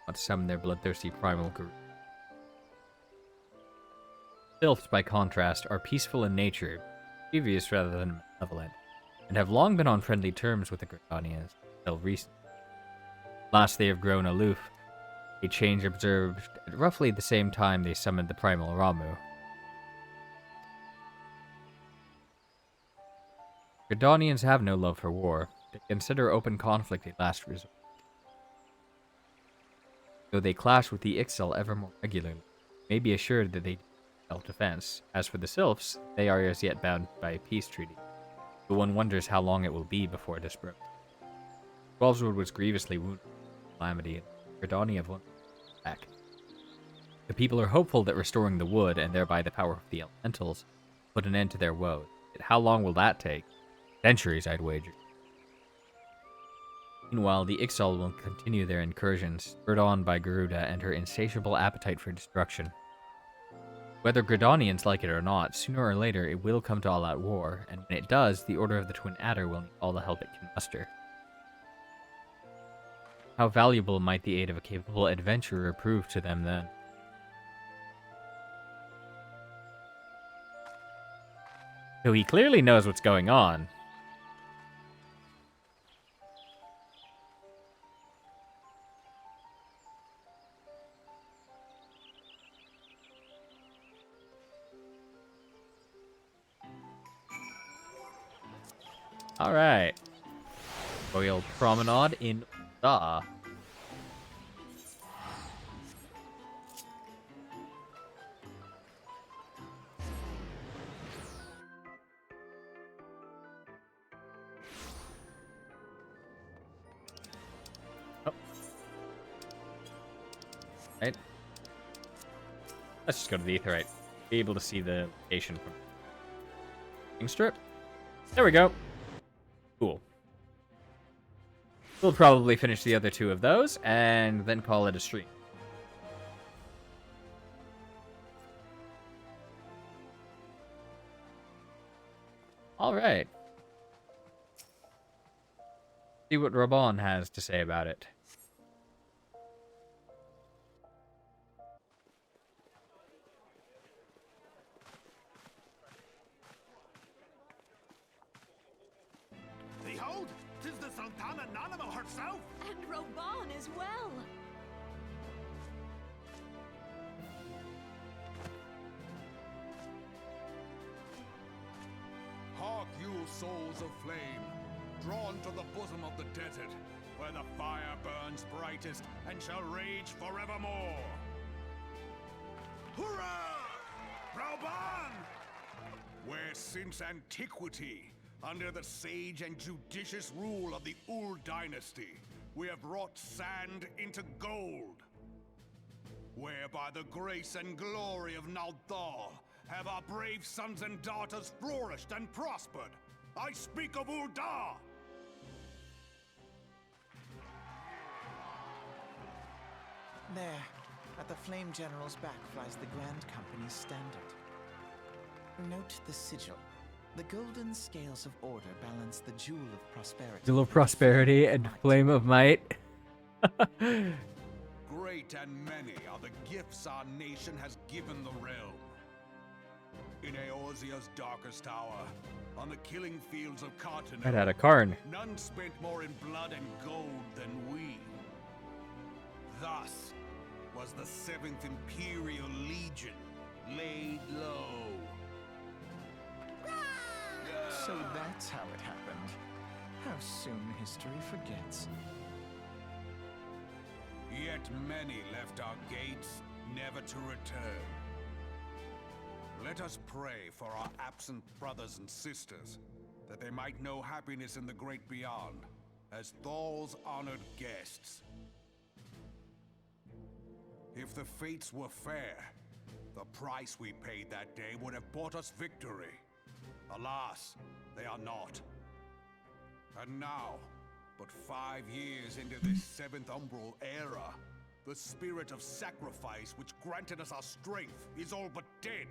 not to summon their bloodthirsty primal group. Sylphs, by contrast, are peaceful in nature, mischievous rather than malevolent, and have long been on friendly terms with the Gradonians until recently. Last, they have grown aloof, a change observed at roughly the same time they summoned the primal Ramu. Gradonians have no love for war. They consider open conflict a last resort. Though they clash with the Ixal ever more regularly, may be assured that they do self-defense. As for the Sylphs, they are as yet bound by a peace treaty, but one wonders how long it will be before it is broken. Twelveswood was grievously wounded in calamity, and Gradoni have won back. The people are hopeful that restoring the wood, and thereby the power of the elementals, put an end to their woes. Yet how long will that take? Centuries, I'd wager. Meanwhile, the Ixal will continue their incursions, spurred on by Garuda and her insatiable appetite for destruction. Whether Gradonians like it or not, sooner or later it will come to all-out war, and when it does, the Order of the Twin Adder will need all the help it can muster. How valuable might the aid of a capable adventurer prove to them then? So he clearly knows what's going on. Alright. Royal Promenade in Ul'dah. Oh. Right. Let's just go to the Aetheryte. Be able to see the location from strip. There we go. Cool. We'll probably finish the other two of those, and then call it a stream. Alright. See what Reborn has to say about it. Behold, 'tis the Sultana Nanamo herself! And Reborn as well! Hark you, souls of flame, drawn to the bosom of the desert, where the fire burns brightest and shall rage forevermore. Hurrah! Reborn! where since antiquity, under the sage and judicious rule of the Ul dynasty, we have wrought sand into gold. Where by the grace and glory of Naldal have our brave sons and daughters flourished and prospered. I speak of Ul'dah! There, at the Flame General's back flies the Grand Company's standard. Note the sigil. The golden scales of order balance the jewel of prosperity. Jewel of prosperity and flame of might. Great and many are the gifts our nation has given the realm. In Eorzea's darkest hour, on the killing fields of Cartano, Right out of Karn. none spent more in blood and gold than we. Thus was the 7th Imperial Legion laid low. So that's how it happened. How soon history forgets. Yet many left our gates, never to return. Let us pray for our absent brothers and sisters, that they might know happiness in the great beyond, as Thal's honored guests. If the fates were fair, the price we paid that day would have bought us victory. Alas, they are not. And now, but 5 years into this 7th Umbral era, the spirit of sacrifice which granted us our strength is all but dead.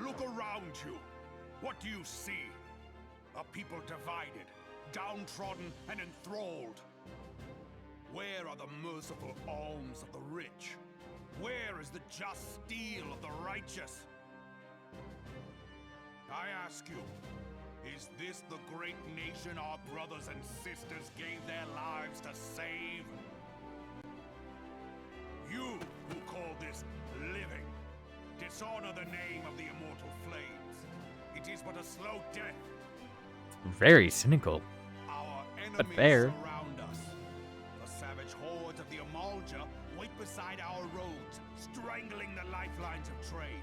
Look around you. What do you see? A people divided, downtrodden and enthralled. Where are the merciful alms of the rich? Where is the just steel of the righteous? I ask you, is this the great nation our brothers and sisters gave their lives to save? You who call this living, dishonor the name of the immortal flames. It is but a slow death. Very cynical. Our But enemies fair. surround us. The savage hordes of the Amalja wait beside our roads, strangling the lifelines of trade.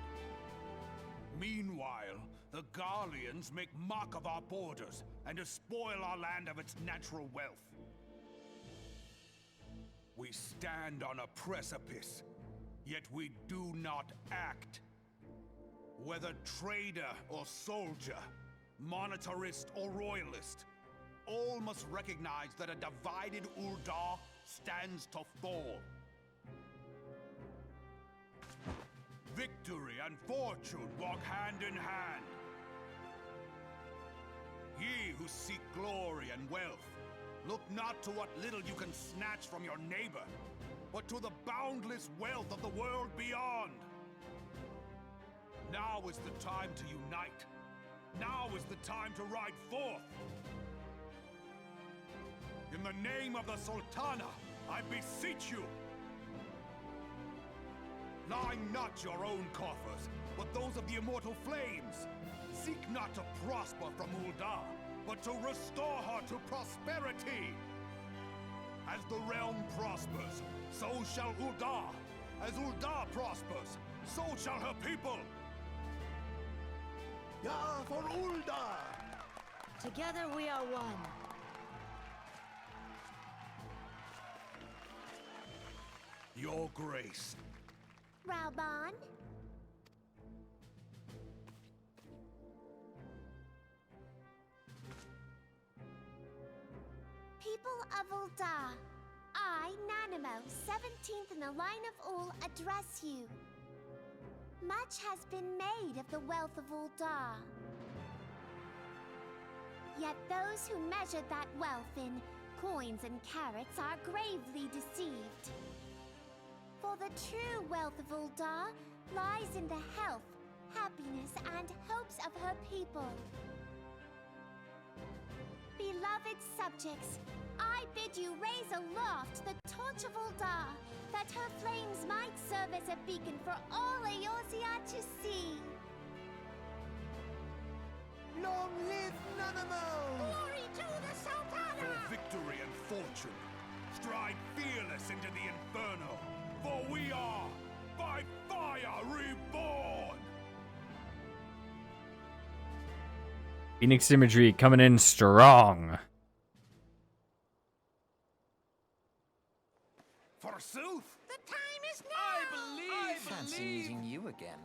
Meanwhile, the Garleans make mock of our borders and despoil our land of its natural wealth. We stand on a precipice, yet we do not act. Whether trader or soldier, monetarist or royalist, all must recognize that a divided Ul'dah stands to fall. Victory and fortune walk hand in hand. Ye who seek glory and wealth, look not to what little you can snatch from your neighbor, but to the boundless wealth of the world beyond. Now is the time to unite. Now is the time to ride forth. In the name of the Sultana, I beseech you. Line not your own coffers, but those of the immortal flames. Seek not to prosper from Ul'dah, but to restore her to prosperity. As the realm prospers, so shall Ul'dah. As Ul'dah prospers, so shall her people. Ya for Ul'dah! Together we are one. Your grace. Reborn? People of Ul'dah, I, Nanimo, 17th in the line of Ul, address you. Much has been made of the wealth of Ul'dah. Yet those who measure that wealth in coins and carats are gravely deceived. For the true wealth of Ul'dah lies in the health, happiness, and hopes of her people. Beloved subjects, I bid you raise aloft the torch of Ul'dah, that her flames might serve as a beacon for all Eorzea to see. Long live Nanamo! Glory to the Sultana! For victory and fortune, stride fearless into the Inferno, for we are, by fire, reborn! Phoenix imagery coming in strong. Forsooth! The time is now! I fancy meeting you again.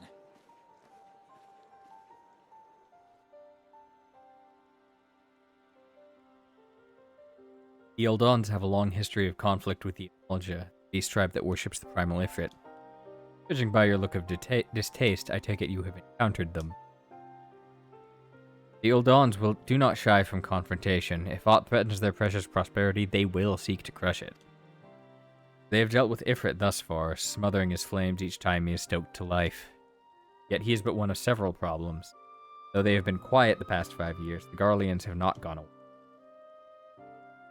The Eldons have a long history of conflict with the Alja, the beast tribe that worships the primal Ifrit. Judging by your look of distaste, I take it you have encountered them. The Eldons do not shy from confrontation. If aught threatens their precious prosperity, they will seek to crush it. They have dealt with Ifrit thus far, smothering his flames each time he is stoked to life. Yet he is but one of several problems. Though they have been quiet the past 5 years, the Garleans have not gone away.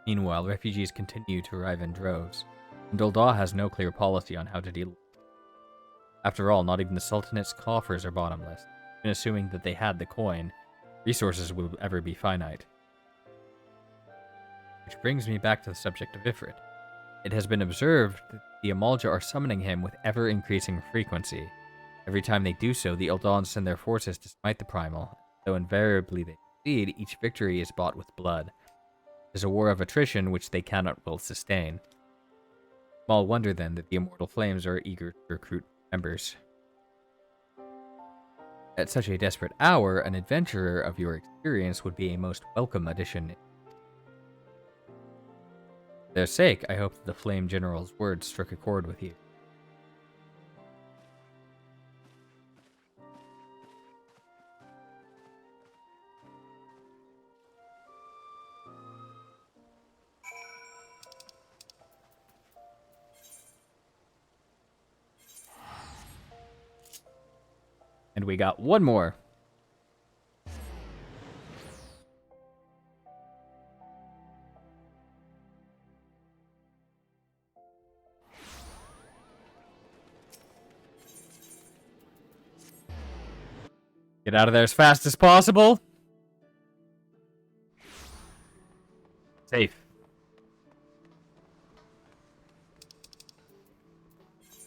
Meanwhile, refugees continue to arrive in droves, and Ul'dah has no clear policy on how to deal with them. After all, not even the Sultanate's coffers are bottomless, and assuming that they had the coin, resources will ever be finite. Which brings me back to the subject of Ifrit. It has been observed that the Amalja are summoning him with ever-increasing frequency. Every time they do so, the Eldons send their forces to smite the Primal. Though invariably they succeed, each victory is bought with blood. It is a war of attrition which they cannot well sustain. Small wonder, then, that the Immortal Flames are eager to recruit members. At such a desperate hour, an adventurer of your experience would be a most welcome addition. For their sake, I hope that the Flame General's words struck a chord with you. And we got one more. Get out of there as fast as possible. Safe.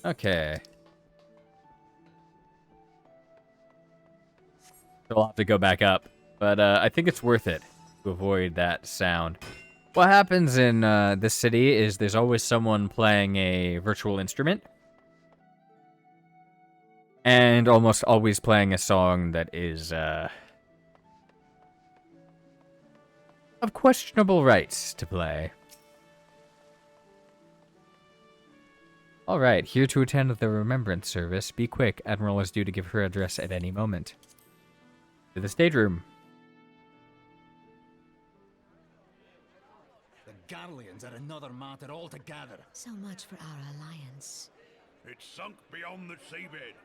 Okay. I'll have to go back up, but I think it's worth it to avoid that sound. What happens in this city is there's always someone playing a virtual instrument, and almost always playing a song that is of questionable rights to play. Alright, here to attend the remembrance service. Be quick, Admiral is due to give her address at any moment. To the stateroom. The Garleans are another matter altogether. So much for our alliance. It's sunk beyond the seabed.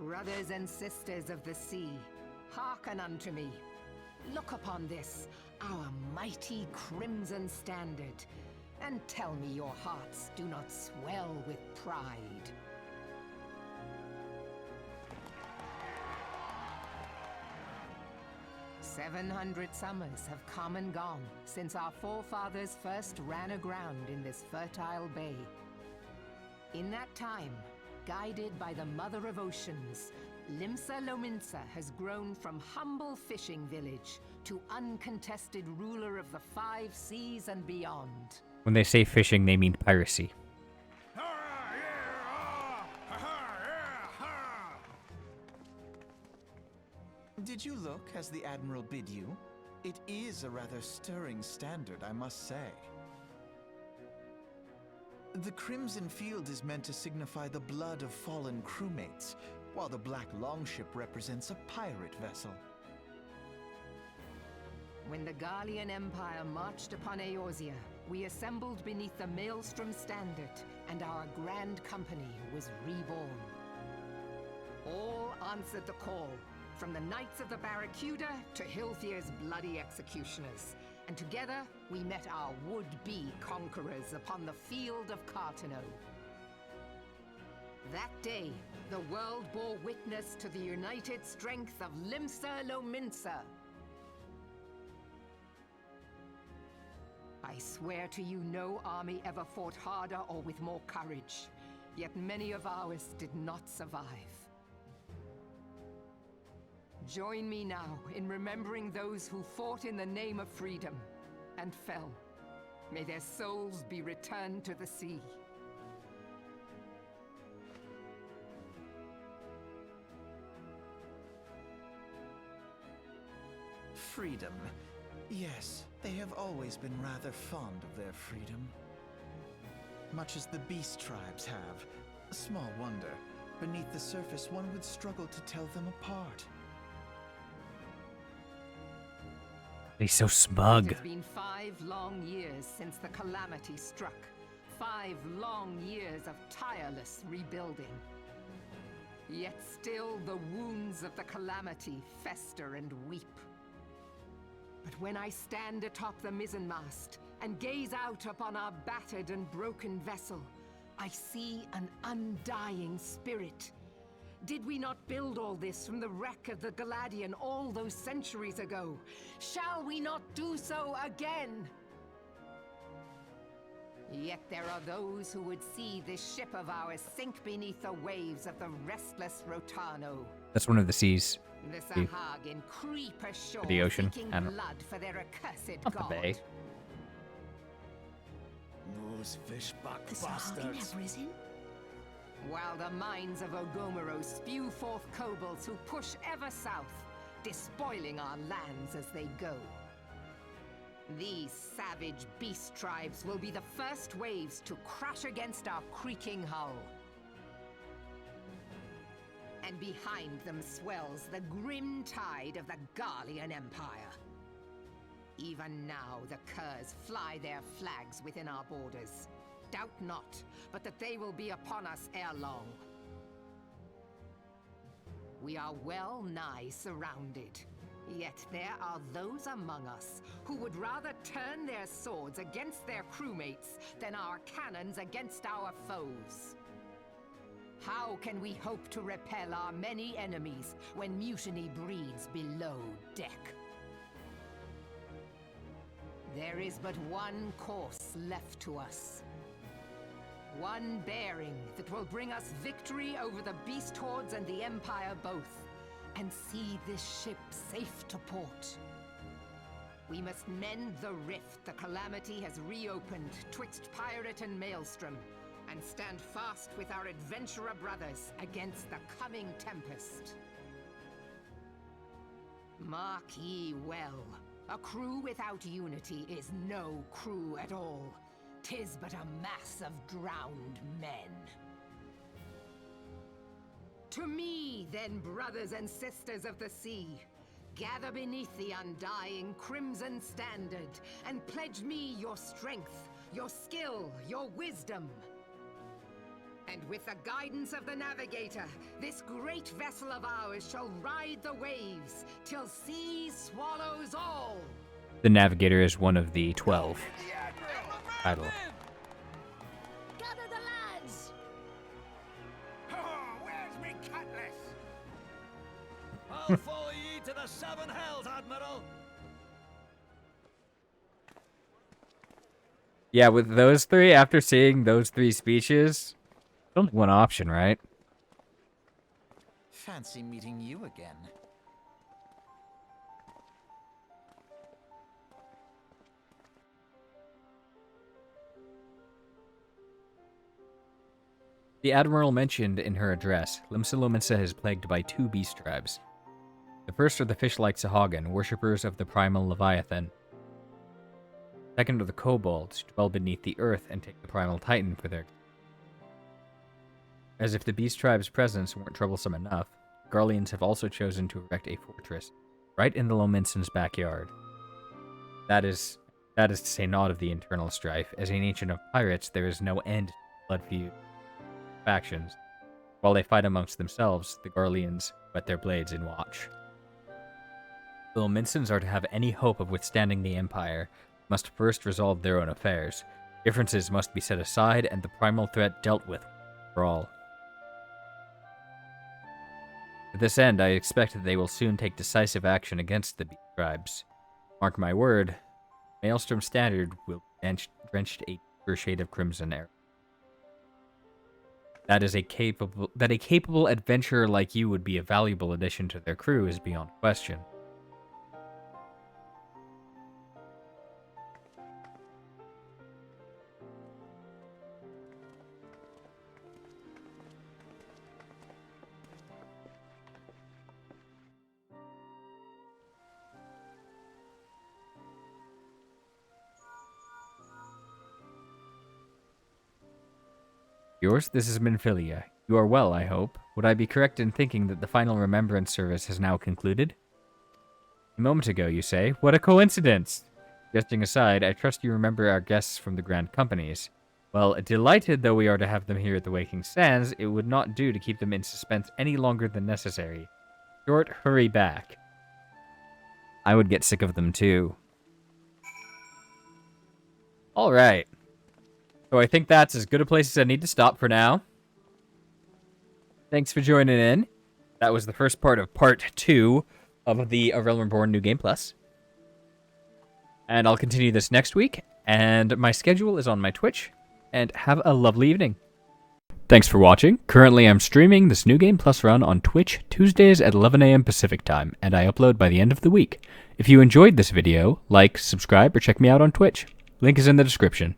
Brothers and sisters of the sea, hearken unto me. Look upon this, our mighty crimson standard, and tell me your hearts do not swell with pride. "700 summers have come and gone since our forefathers first ran aground in this fertile bay. In that time, guided by the Mother of Oceans, Limsa Lominsa has grown from humble fishing village to uncontested ruler of the 5 seas and beyond." When they say fishing, they mean piracy. Did you look as the Admiral bid you? It is a rather stirring standard, I must say. The Crimson Field is meant to signify the blood of fallen crewmates, while the Black Longship represents a pirate vessel. When the Garlean Empire marched upon Eorzea, we assembled beneath the Maelstrom Standard, and our grand company was reborn. All answered the call, from the Knights of the Barracuda to Hilthier's bloody executioners. And together, we met our would-be conquerors upon the field of Cartano. That day, The world bore witness to the united strength of Limsa Lominsa. I swear to you, no army ever fought harder or with more courage. Yet many of ours did not survive. Join me now in remembering those who fought in the name of freedom and fell. May their souls be returned to the sea. Freedom. Yes, they have always been rather fond of their freedom. Much as the beast tribes have. Small wonder. Beneath the surface, one would struggle to tell them apart. He's so smug. It's been 5 long years since the calamity struck. 5 long years of tireless rebuilding. Yet still the wounds of the calamity fester and weep. But when I stand atop the mizzenmast and gaze out upon our battered and broken vessel, I see an undying spirit. Did we not build all this from the wreck of the Galadian all those centuries ago? Shall we not do so again? Yet there are those who would see this ship of ours sink beneath the waves of the restless Rotano. That's one of the seas. The Sahagin creep ashore, the ocean. seeking And blood for their accursed not the god. bay. Those fishback The Sahagin have risen? While the mines of Ogomoro spew forth kobolds who push ever south, despoiling our lands as they go. These savage beast tribes will be the first waves to crash against our creaking hull. And behind them swells the grim tide of the Garlean Empire. Even now, the Curs fly their flags within our borders. Doubt not, but that they will be upon us ere long. We are well nigh surrounded. Yet there are those among us who would rather turn their swords against their crewmates than our cannons against our foes. How can we hope to repel our many enemies when mutiny breeds below deck? There is but one course left to us. One bearing that will bring us victory over the beast hordes and the Empire both, and see this ship safe to port. We must mend the rift the calamity has reopened twixt pirate and maelstrom, and stand fast with our adventurer brothers against the coming tempest. Mark ye well, a crew without unity is no crew at all. 'Tis but a mass of drowned men. To me, then, brothers and sisters of the sea, gather beneath the undying crimson standard, and pledge me your strength, your skill, your wisdom. And with the guidance of the navigator, this great vessel of ours shall ride the waves, till sea swallows all. The Navigator is one of the 12. Title. Gather the lads! Oh, where's me cutlass? I'll follow ye to the 7 hells, Admiral. Yeah, with those 3, after seeing those 3 speeches, only one option, right? Fancy meeting you again. The Admiral mentioned in her address, Limsa Lominsa is plagued by 2 beast tribes. The first are the fish-like Sahagin, worshippers of the primal Leviathan. Second are the kobolds, who dwell beneath the earth and take the primal Titan for their... As if the beast tribe's presence weren't troublesome enough, Garleans have also chosen to erect a fortress right in the Lominsans' backyard. That is to say naught of the internal strife. As a nation of pirates, there is no end to blood-feud factions. While they fight amongst themselves, the Garleans whet their blades in watch. The Lominsans are to have any hope of withstanding the Empire, must first resolve their own affairs. Differences must be set aside and the primal threat dealt with for all. this end, I expect that they will soon take decisive action against the Beast tribes. Mark my word, Maelstrom Standard will be drenched a deeper shade of crimson arrow. That a capable adventurer like you would be a valuable addition to their crew is beyond question. Yours, this is Minfilia. You are well, I hope. Would I be correct in thinking that the final remembrance service has now concluded? A moment ago, you say? What a coincidence! Jesting aside, I trust you remember our guests from the Grand Companies. Well, delighted though we are to have them here at the Waking Sands, it would not do to keep them in suspense any longer than necessary. Short, hurry back. I would get sick of them too. Alright. So I think that's as good a place as I need to stop for now. Thanks for joining in. That was the first part of part 2 of the A Realm Reborn New Game Plus. And I'll continue this next week, and my schedule is on my Twitch, and have a lovely evening. Thanks for watching. Currently I'm streaming this New Game Plus run on Twitch Tuesdays at 11 AM Pacific Time, and I upload by the end of the week. If you enjoyed this video, like, subscribe, or check me out on Twitch. Link is in the description.